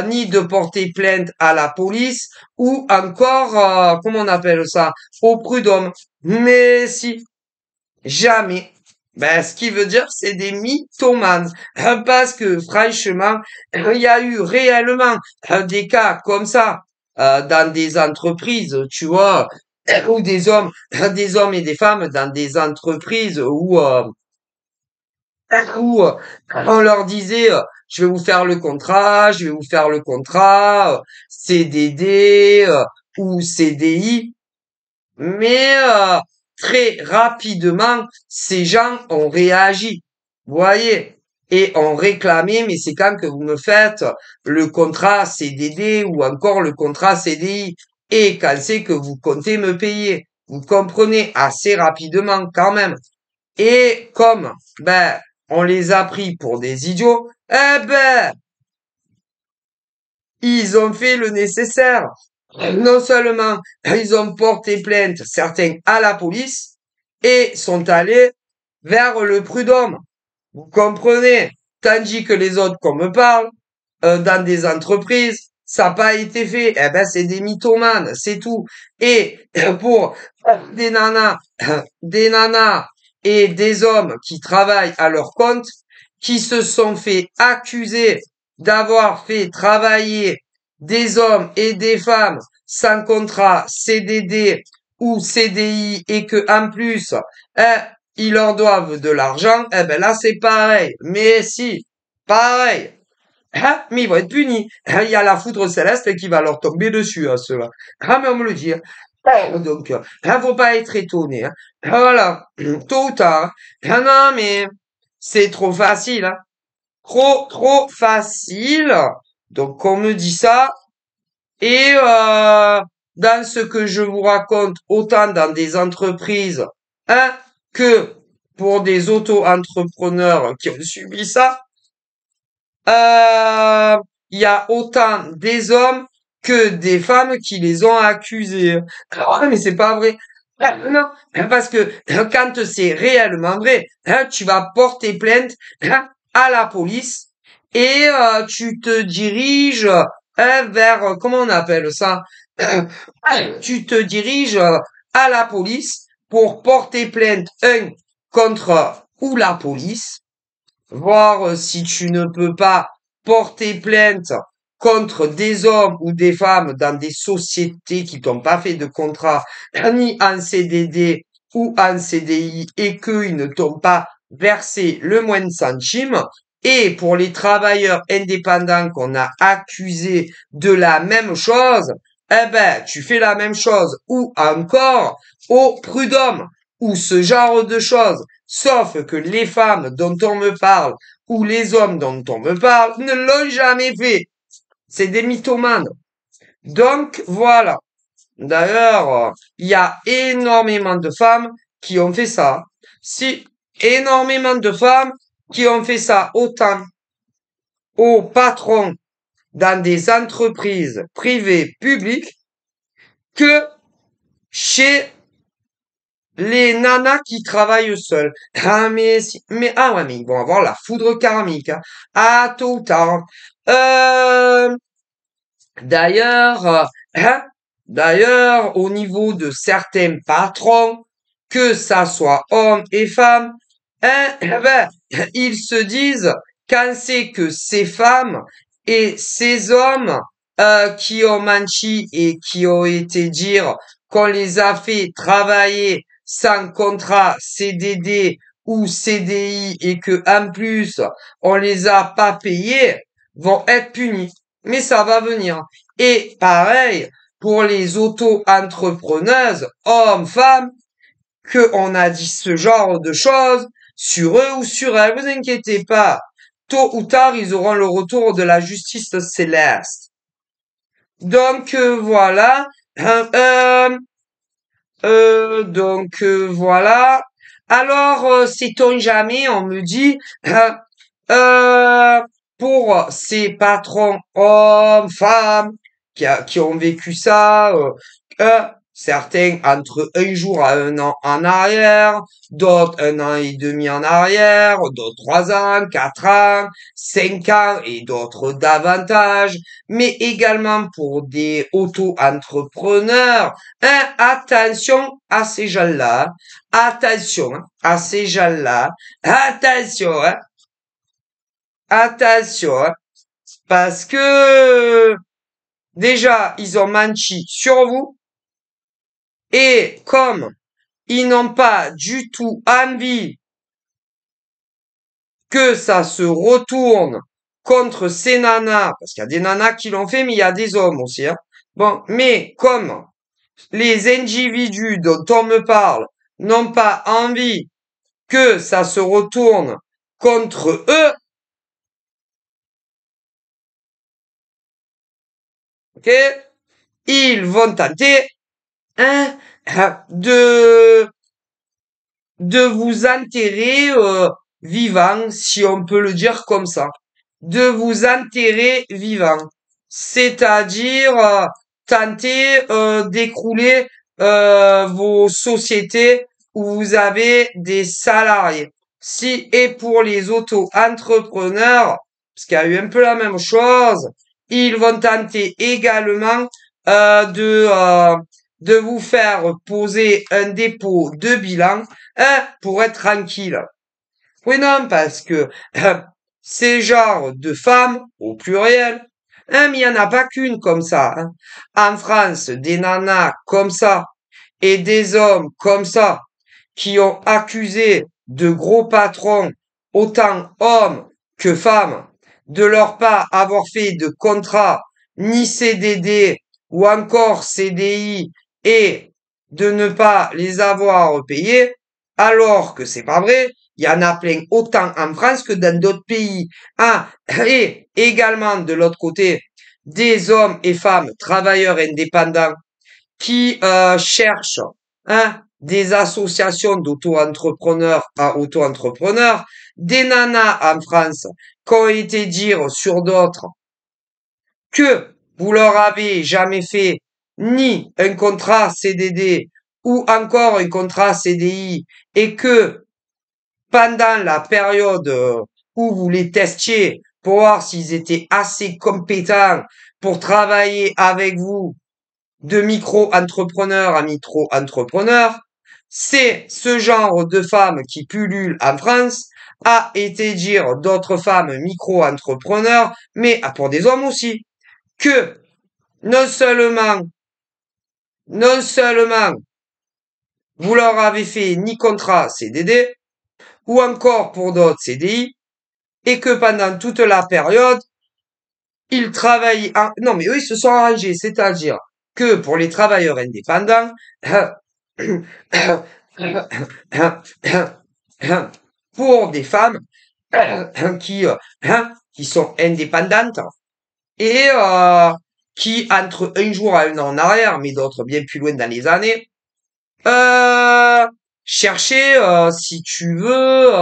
ni de porter plainte à la police ou encore, comment on appelle ça, au prud'homme. Mais si, jamais. Ben, ce qui veut dire, c'est des mythomanes. Parce que, franchement, il y a eu réellement des cas comme ça dans des entreprises, tu vois, ou des hommes et des femmes dans des entreprises où on leur disait je vais vous faire le contrat, je vais vous faire le contrat, CDD ou CDI, mais très rapidement, ces gens ont réagi. Vous voyez? Et ont réclamé, mais c'est quand que vous me faites le contrat CDD ou encore le contrat CDI et quand c'est que vous comptez me payer. Vous comprenez assez rapidement quand même. Et comme, ben, on les a pris pour des idiots, eh ben, ils ont fait le nécessaire. Non seulement ils ont porté plainte, certains à la police, et sont allés vers le prud'homme. Vous comprenez? Tandis que les autres qu'on me parle, dans des entreprises, ça n'a pas été fait. Eh ben, c'est des mythomanes, c'est tout. Et pour des nanas, des nanas et des hommes qui travaillent à leur compte, qui se sont fait accuser d'avoir fait travailler des hommes et des femmes sans contrat CDD ou CDI et que en plus, ils leur doivent de l'argent, eh ben là c'est pareil. Mais si, pareil. Hein, mais ils vont être punis. Hein, il y a la foudre céleste qui va leur tomber dessus, à ceux-là. Ah, mais on me le dit. Hein. Donc, faut pas être étonné. Hein. Voilà, tôt ou tard. Ah non, mais c'est trop facile. Hein. Trop facile. Donc, on me dit ça. Et dans ce que je vous raconte, autant dans des entreprises hein, que pour des auto-entrepreneurs qui ont subi ça, euh, il y a autant des hommes que des femmes qui les ont accusés. Ah, mais c'est pas vrai. Ah, non, parce que quand c'est réellement vrai, hein, tu vas porter plainte hein, à la police et tu te diriges vers, comment on appelle ça? Tu te diriges à la police pour porter plainte, contre ou la police, voir si tu ne peux pas porter plainte contre des hommes ou des femmes dans des sociétés qui t'ont pas fait de contrat, ni en CDD ou en CDI, et qu'ils ne t'ont pas versé le moindre centime. Et pour les travailleurs indépendants qu'on a accusés de la même chose, eh ben, tu fais la même chose, ou encore au prud'homme, ou ce genre de choses. Sauf que les femmes dont on me parle ou les hommes dont on me parle ne l'ont jamais fait. C'est des mythomanes. Donc voilà. D'ailleurs, il y a énormément de femmes qui ont fait ça. Si, énormément de femmes qui ont fait ça autant aux patrons dans des entreprises privées publiques que chez les nanas qui travaillent seules. Ah, ah ouais, mais ils vont avoir la foudre karmique, hein. Ah, tôt ou tard. Euh, d'ailleurs, hein, d'ailleurs, au niveau de certains patrons, que ça soit hommes et femmes, hein, eh ben, ils se disent quand c'est que ces femmes et ces hommes qui ont menti et qui ont été dire qu'on les a fait travailler sans contrat CDD ou CDI et que en plus on les a pas payés, vont être punis. Mais ça va venir. Et pareil pour les auto-entrepreneuses, hommes, femmes, que on a dit ce genre de choses sur eux ou sur elles. Vous inquiétez pas. Tôt ou tard, ils auront le retour de la justice céleste. Donc voilà. Hein, voilà. Alors, sait-on jamais, on me dit, euh, pour ces patrons hommes, femmes, qui ont vécu ça, certains entre un jour à un an en arrière, d'autres un an et demi en arrière, d'autres 3 ans, 4 ans, 5 ans et d'autres davantage, mais également pour des auto-entrepreneurs. Hein, attention à ces gens-là, attention hein, à ces gens-là, attention, hein, attention, hein, parce que déjà ils ont menti sur vous et comme ils n'ont pas du tout envie que ça se retourne contre ces nanas, parce qu'il y a des nanas qui l'ont fait, mais il y a des hommes aussi. Hein. Bon, mais comme les individus dont on me parle n'ont pas envie que ça se retourne contre eux, ok, ils vont tenter hein, de vous enterrer vivant, si on peut le dire comme ça, de vous enterrer vivant, c'est-à-dire tenter d'écrouler vos sociétés où vous avez des salariés. Si et pour les auto-entrepreneurs, parce qu'il y a eu un peu la même chose, ils vont tenter également de vous faire poser un dépôt de bilan pour être tranquille. Oui, non, parce que ces genres de femmes, au pluriel, mais il n'y en a pas qu'une comme ça. En France, des nanas comme ça et des hommes comme ça qui ont accusé de gros patrons, autant hommes que femmes, de leur pas avoir fait de contrat ni CDD ou encore CDI et de ne pas les avoir payés, alors que c'est pas vrai. Il y en a plein autant en France que dans d'autres pays. Ah, et également de l'autre côté, des hommes et femmes travailleurs indépendants qui cherchent des associations d'auto-entrepreneurs à auto-entrepreneurs, des nanas en France qui ont été dire sur d'autres que vous leur avez jamais fait ni un contrat CDD ou encore un contrat CDI et que pendant la période où vous les testiez pour voir s'ils étaient assez compétents pour travailler avec vous de micro-entrepreneur à micro-entrepreneur, c'est ce genre de femmes qui pullulent en France, a été dire d'autres femmes micro-entrepreneurs, mais pour des hommes aussi, que non seulement, non seulement vous leur avez fait ni contrat CDD, ou encore pour d'autres CDI, et que pendant toute la période, ils travaillent non mais eux ils se sont arrangés, c'est-à-dire que pour les travailleurs indépendants, pour des femmes qui qui sont indépendantes et qui entre un jour à un an en arrière, mais d'autres bien plus loin dans les années, chercher, si tu veux,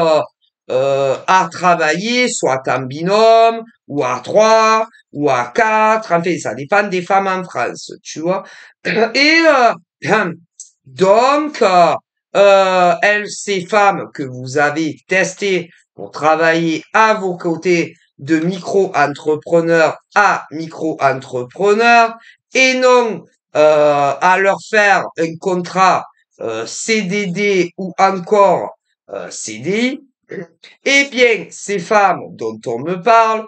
à travailler soit en binôme, ou à trois, ou à quatre, enfin, ça dépend des femmes en France, tu vois. Et donc, elles, ces femmes que vous avez testées pour travailler à vos côtés de micro-entrepreneurs à micro-entrepreneurs, et non à leur faire un contrat CDD ou encore CDI, eh bien, ces femmes dont on me parle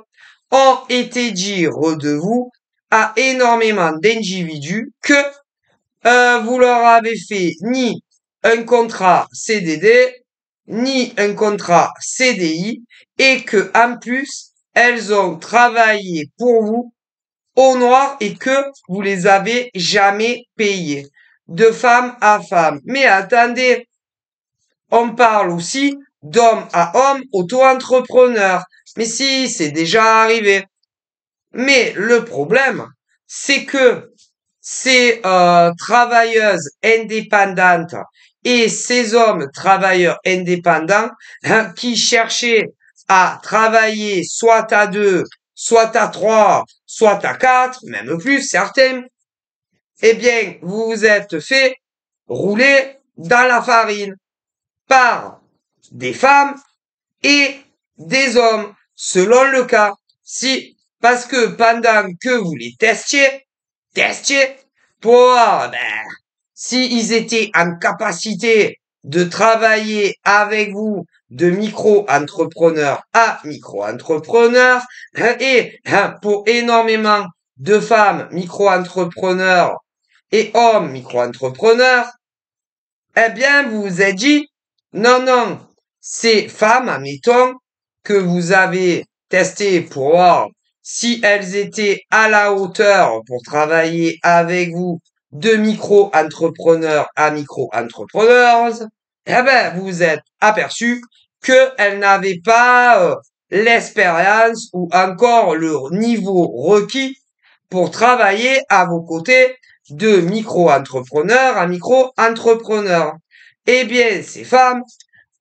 ont été dire de vous à énormément d'individus que vous leur avez fait ni un contrat CDD, ni un contrat CDI, et que en plus, elles ont travaillé pour vous au noir et que vous les avez jamais payées. De femme à femme. Mais attendez, on parle aussi d'homme à homme auto-entrepreneur. Mais si, c'est déjà arrivé. Mais le problème, c'est que ces travailleuses indépendantes et ces hommes travailleurs indépendants qui cherchaient à travailler soit à deux, soit à trois, soit à quatre, même plus certains, eh bien, vous vous êtes fait rouler dans la farine par des femmes et des hommes, selon le cas. Si, parce que pendant que vous les testiez, pour voir, si ils étaient en capacité de travailler avec vous de micro-entrepreneur à micro-entrepreneur, et pour énormément de femmes micro-entrepreneurs et hommes micro-entrepreneurs, eh bien, vous vous êtes dit, non, non, ces femmes, admettons, que vous avez testées pour voir si elles étaient à la hauteur pour travailler avec vous de micro-entrepreneurs à micro-entrepreneurs, eh ben, vous vous êtes aperçu qu'elles n'avaient pas l'expérience ou encore le niveau requis pour travailler à vos côtés de micro-entrepreneurs à micro-entrepreneurs. Eh bien, ces femmes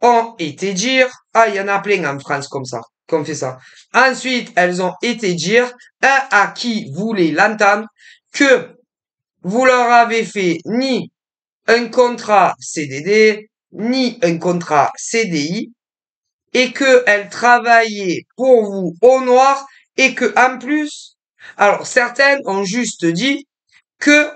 ont été dire, ah, il y en a plein en France comme ça, qu'on fait ça. Ensuite, elles ont été dire, à qui voulait l'entendre, que vous leur avez fait ni un contrat CDD, ni un contrat CDI, et qu'elles travaillaient pour vous au noir, et que, en plus, alors, certaines ont juste dit que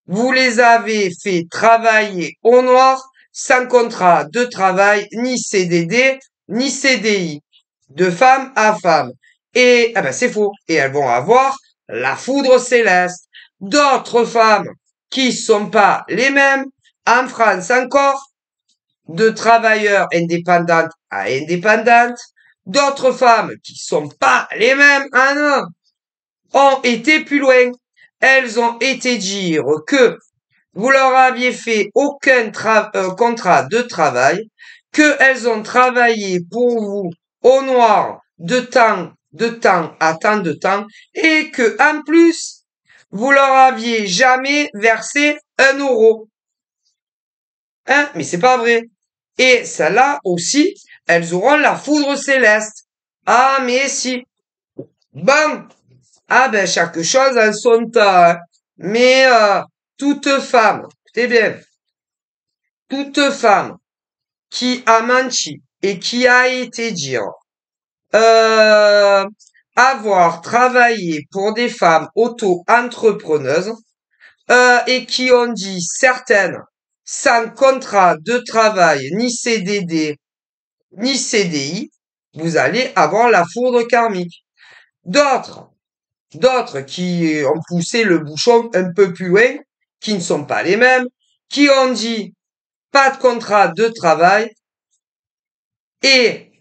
vous les avez fait travailler au noir sans contrat de travail, ni CDD, ni CDI, de femme à femme. Et ah ben, c'est faux. Et elles vont avoir la foudre céleste. D'autres femmes qui sont pas les mêmes, en France encore, de travailleurs indépendantes à indépendantes, d'autres femmes qui sont pas les mêmes, ah non, ont été plus loin. Elles ont été dire que vous leur aviez fait aucun contrat de travail, qu'elles ont travaillé pour vous au noir de temps à temps de temps, et que, en plus, vous leur aviez jamais versé 1 euro. Hein? Mais c'est pas vrai. Et celles-là aussi, elles auront la foudre céleste. Ah, mais si. Bon. Ah ben, chaque chose en son temps. Hein. Mais toute femme, écoutez bien, toute femme qui a menti et qui a été dire euh, avoir travaillé pour des femmes auto-entrepreneuses et qui ont dit certaines sans contrat de travail, ni CDD, ni CDI, vous allez avoir la foudre karmique. D'autres qui ont poussé le bouchon un peu plus loin, qui ne sont pas les mêmes, qui ont dit pas de contrat de travail et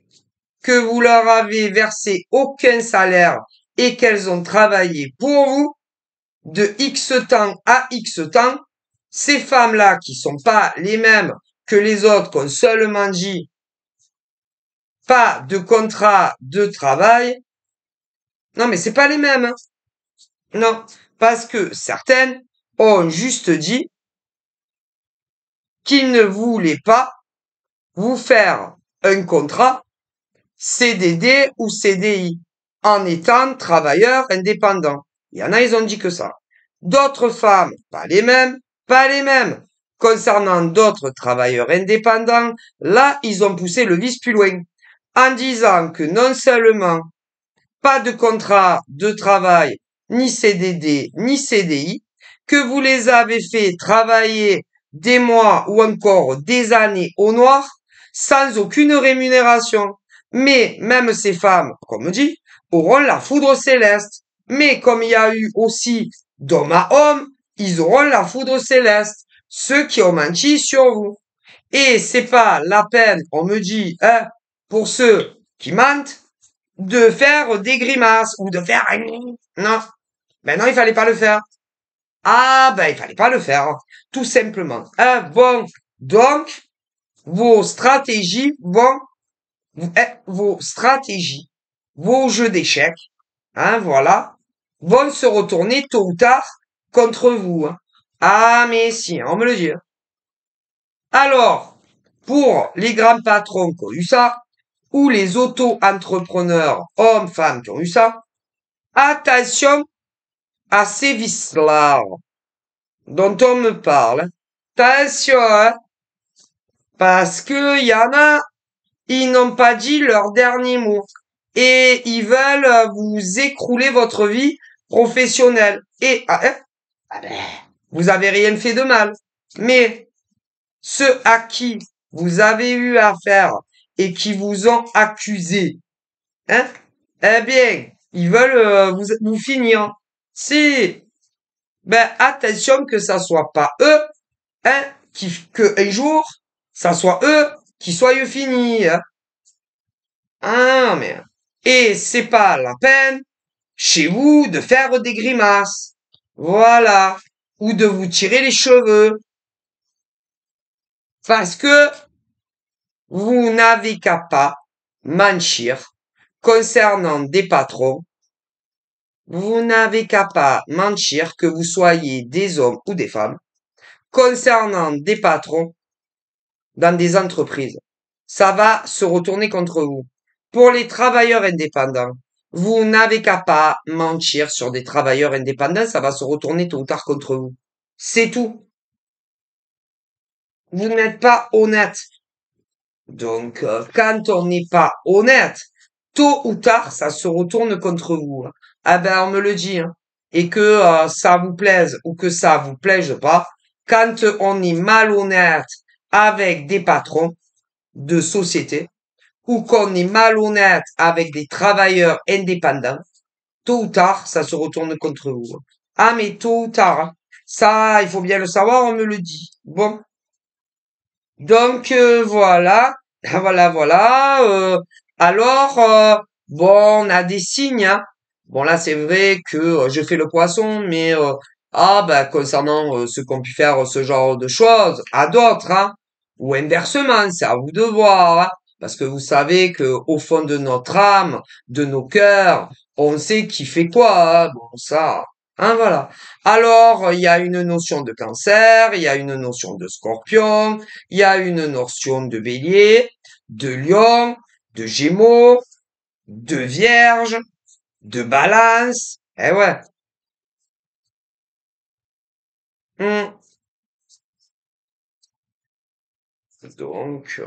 que vous leur avez versé aucun salaire et qu'elles ont travaillé pour vous de X temps à X temps, ces femmes-là qui sont pas les mêmes que les autres qui ont seulement dit pas de contrat de travail, non mais c'est pas les mêmes, hein. Non, parce que certaines ont juste dit qu'ils ne voulaient pas vous faire un contrat CDD ou CDI en étant travailleur indépendant. Il y en a, ils ont dit que ça. D'autres femmes, pas les mêmes. Concernant d'autres travailleurs indépendants, là, ils ont poussé le vice plus loin en disant que non seulement pas de contrat de travail, ni CDD, ni CDI, que vous les avez fait travailler des mois ou encore des années au noir sans aucune rémunération. Mais même ces femmes, comme dit, auront la foudre céleste. Mais comme il y a eu aussi d'homme à homme, ils auront la foudre céleste. Ceux qui ont menti sur vous. Et c'est pas la peine, on me dit, hein, pour ceux qui mentent, de faire des grimaces ou de faire non. Ben non, il fallait pas le faire. Ah ben il fallait pas le faire, tout simplement. Bon, donc vos stratégies vos stratégies, vos jeux d'échecs, hein, voilà, vont se retourner tôt ou tard contre vous. Hein. Ah mais si, on me le dit. Hein. Alors, pour les grands patrons qui ont eu ça, ou les auto-entrepreneurs, hommes, femmes qui ont eu ça, attention à ces vices-là dont on me parle. Attention, hein, parce que y en a, ils n'ont pas dit leur dernier mot et ils veulent vous écrouler votre vie professionnelle. Et ah ben, vous avez rien fait de mal, mais ceux à qui vous avez eu affaire et qui vous ont accusé, hein, eh bien, ils veulent vous finir. Si, ben attention que ça soit pas eux, hein, que un jour, ça soit eux qui soient finis. Hein. Ah mais et c'est pas la peine chez vous de faire des grimaces. Voilà. ou de vous tirer les cheveux. Parce que vous n'avez qu'à pas mentir concernant des patrons. Vous n'avez qu'à pas mentir que vous soyez des hommes ou des femmes concernant des patrons dans des entreprises. Ça va se retourner contre vous. Pour les travailleurs indépendants, vous n'avez qu'à pas mentir sur des travailleurs indépendants, ça va se retourner tôt ou tard contre vous. C'est tout. Vous n'êtes pas honnête. Donc, quand on n'est pas honnête, tôt ou tard, ça se retourne contre vous. Ah ben, on me le dit, hein. Et que ça vous plaise ou que ça vous plaise pas, quand on est malhonnête avec des patrons de société ou qu'on est malhonnête avec des travailleurs indépendants, tôt ou tard, ça se retourne contre vous. Ah, mais tôt ou tard, hein. Ça, il faut bien le savoir, on me le dit. Bon. Donc voilà, voilà. Alors bon, on a des signes, hein. Bon là, c'est vrai que je fais le poisson, mais ah bah concernant ceux qui ont pu faire ce genre de choses, à d'autres, hein. Ou inversement, c'est à vous de voir, hein. Parce que vous savez que au fond de notre âme, de nos cœurs, on sait qui fait quoi, hein. Bon ça, hein, voilà. Alors, il y a une notion de cancer, il y a une notion de scorpion, il y a une notion de bélier, de lion, de gémeaux, de vierge, de balance. Eh ouais. Hmm. Donc,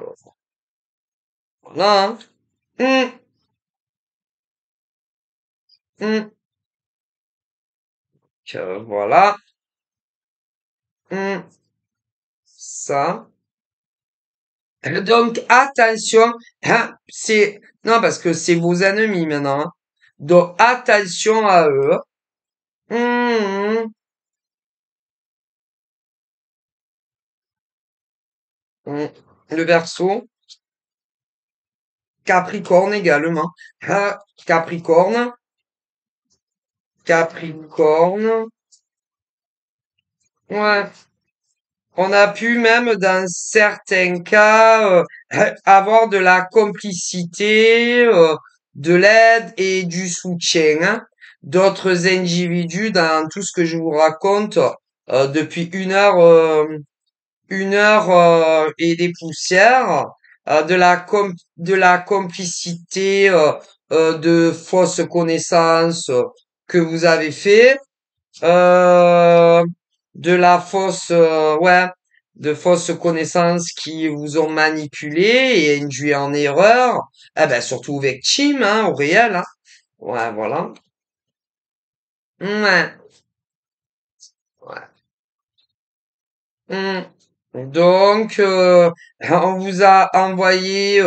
voilà, hein. Hmm, hmm. Voilà. Hmm. Ça. Donc, attention, hein, non, parce que c'est vos ennemis maintenant, hein. Donc, attention à eux. Hmm, hmm. Le Verseau. Capricorne également. Ah, Capricorne, Capricorne. Ouais. On a pu même dans certains cas avoir de la complicité, de l'aide et du soutien, hein, d'autres individus dans tout ce que je vous raconte depuis 1 heure et des poussières, de la complicité, de fausses connaissances que vous avez fait, euh, de la fausse, ouais, de fausses connaissances qui vous ont manipulé et induit en erreur. Eh ben surtout victime, hein, au réel, hein. Ouais, voilà. Ouais, ouais. Hmm. Donc, on vous a envoyé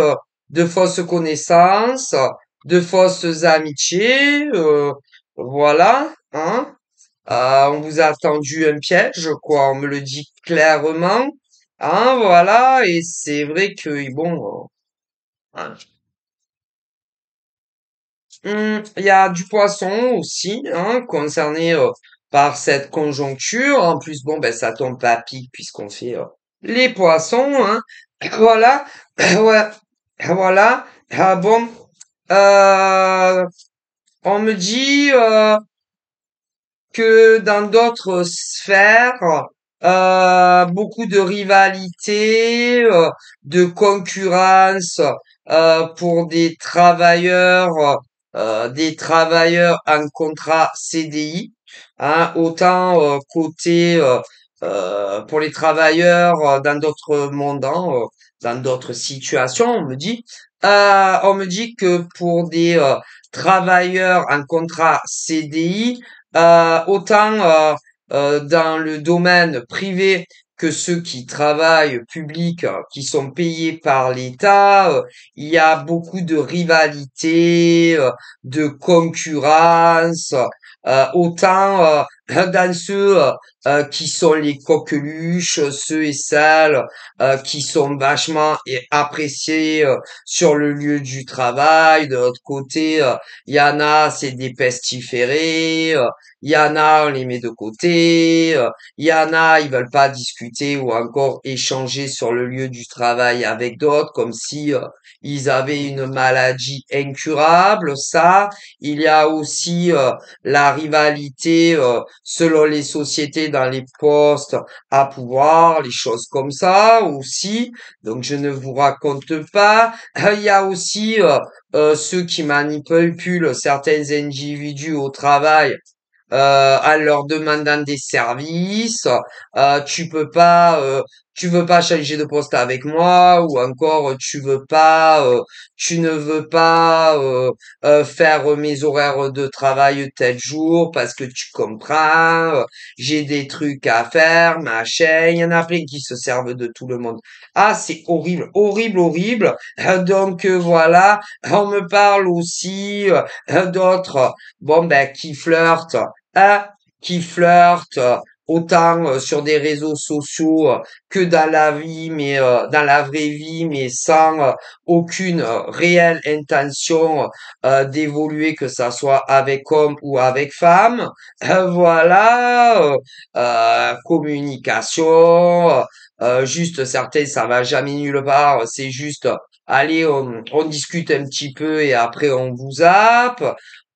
de fausses connaissances, de fausses amitiés, voilà, hein. On vous a tendu un piège, quoi, on me le dit clairement, hein, voilà, et c'est vrai que, bon, hein. Il y a du poisson aussi, hein, concerné par cette conjoncture. En plus, bon, ben, ça tombe pas à pic puisqu'on fait les poissons, hein. Voilà, ouais, voilà. Ah bon, euh, on me dit que dans d'autres sphères, beaucoup de rivalité, de concurrence pour des travailleurs en contrat CDI, hein, autant côté pour les travailleurs dans d'autres mondes, hein, dans d'autres situations, on me dit que pour des travailleurs en contrat CDI, autant dans le domaine privé que ceux qui travaillent public, qui sont payés par l'État, il y a beaucoup de rivalité, de concurrence, autant dans ceux qui sont les coqueluches, ceux et celles qui sont vachement appréciés sur le lieu du travail. De l'autre côté, il y en a, c'est des pestiférés. Il y en a, on les met de côté. Il y en a, ils veulent pas discuter ou encore échanger sur le lieu du travail avec d'autres, comme si ils avaient une maladie incurable. Ça, il y a aussi la rivalité selon les sociétés dans les postes à pouvoir, les choses comme ça aussi. Donc je ne vous raconte pas. Il y a aussi ceux qui manipulent certains individus au travail en leur demandant des services. Tu peux pas, tu veux pas changer de poste avec moi, ou encore tu ne veux pas faire mes horaires de travail tel jour parce que tu comprends. J'ai des trucs à faire, machin. Il y en a plein qui se servent de tout le monde. Ah, c'est horrible, horrible, horrible. Donc voilà. On me parle aussi d'autres, bon ben qui flirtent un qui flirte autant sur des réseaux sociaux que dans la vie, mais dans la vraie vie, mais sans aucune réelle intention d'évoluer, que ça soit avec homme ou avec femme. Voilà, communication, juste certains, ça va jamais nulle part. C'est juste, allez, on discute un petit peu et après on vous zappe.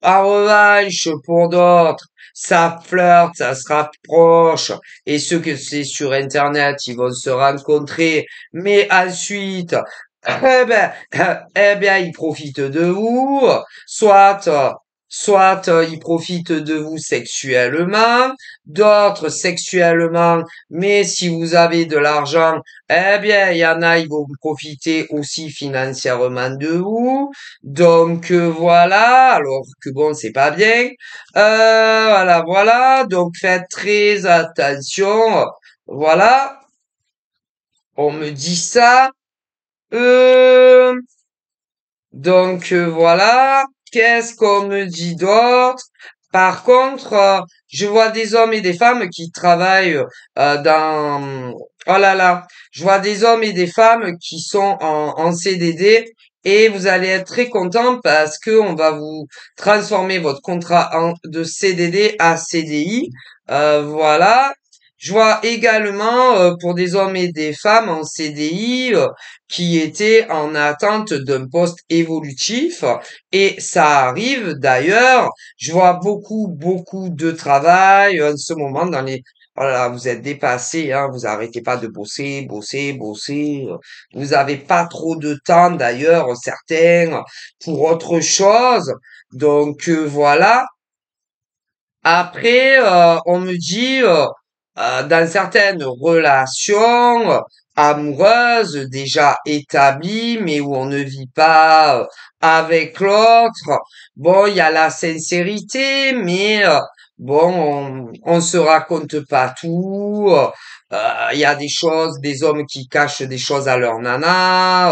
En revanche, pour d'autres, ça flirte, ça se rapproche, et ceux que c'est sur Internet, ils vont se rencontrer, mais ensuite, eh bien, ils profitent de vous, soit, ils profitent de vous sexuellement, d'autres sexuellement, mais si vous avez de l'argent, eh bien, il y en a, ils vont profiter aussi financièrement de vous. Donc voilà, alors que bon, c'est pas bien. Voilà, voilà. Donc faites très attention. Voilà, on me dit ça. Euh, donc voilà. Qu'est-ce qu'on me dit d'autre? Par contre, je vois des hommes et des femmes qui travaillent dans... Oh là là, je vois des hommes et des femmes qui sont en CDD, et vous allez être très content parce que on va vous transformer votre contrat de CDD à CDI. Voilà. Je vois également pour des hommes et des femmes en CDI qui étaient en attente d'un poste évolutif. Et ça arrive d'ailleurs, je vois beaucoup, beaucoup de travail en ce moment dans les... Voilà, vous êtes dépassés, hein, vous arrêtez pas de bosser, bosser, bosser. Vous avez pas trop de temps d'ailleurs, certains, pour autre chose. Donc voilà. Après, on me dit, dans certaines relations amoureuses déjà établies, mais où on ne vit pas avec l'autre, bon, il y a la sincérité, mais bon, on se raconte pas tout. Il y a des choses, des hommes qui cachent des choses à leur nana,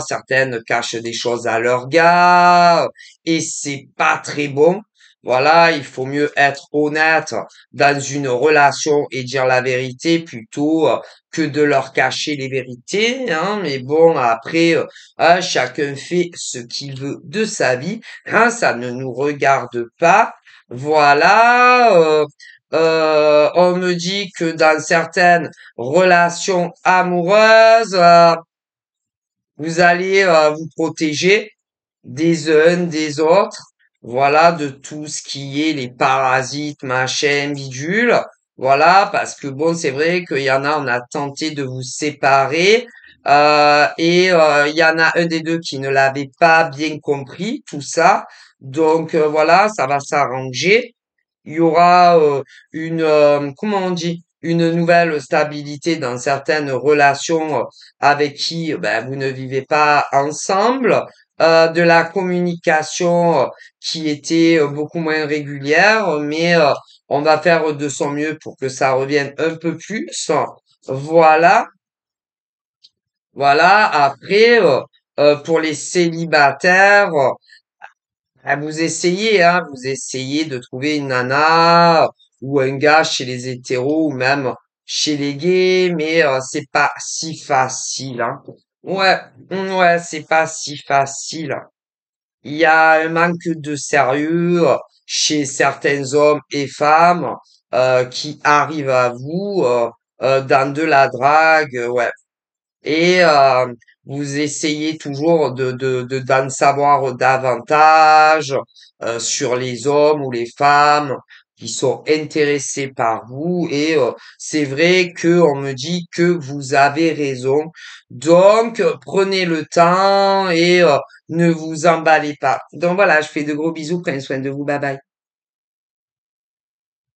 certaines cachent des choses à leur gars, et c'est pas très bon. Voilà, il faut mieux être honnête dans une relation et dire la vérité plutôt que de leur cacher les vérités, hein. Mais bon, après, chacun fait ce qu'il veut de sa vie, hein, ça ne nous regarde pas. Voilà, on me dit que dans certaines relations amoureuses, vous allez vous protéger des uns, des autres, voilà, de tout ce qui est les parasites, machin, bidule, voilà, parce que bon, c'est vrai qu'il y en a, on a tenté de vous séparer, et il y en a un des deux qui ne l'avait pas bien compris, tout ça, donc voilà, ça va s'arranger. Il y aura une, comment on dit, une nouvelle stabilité dans certaines relations avec qui ben, vous ne vivez pas ensemble, de la communication qui était beaucoup moins régulière, mais on va faire de son mieux pour que ça revienne un peu plus. Voilà, voilà. Après, pour les célibataires, Ah, vous essayez de trouver une nana ou un gars chez les hétéros ou même chez les gays, mais c'est pas si facile, hein. Ouais, ouais, c'est pas si facile. Il y a un manque de sérieux chez certains hommes et femmes qui arrivent à vous dans de la drague, ouais. Et vous essayez toujours d'en savoir davantage sur les hommes ou les femmes qui sont intéressés par vous. Et c'est vrai que on me dit que vous avez raison. Donc, prenez le temps et ne vous emballez pas. Donc voilà, je fais de gros bisous, prenez soin de vous, bye bye.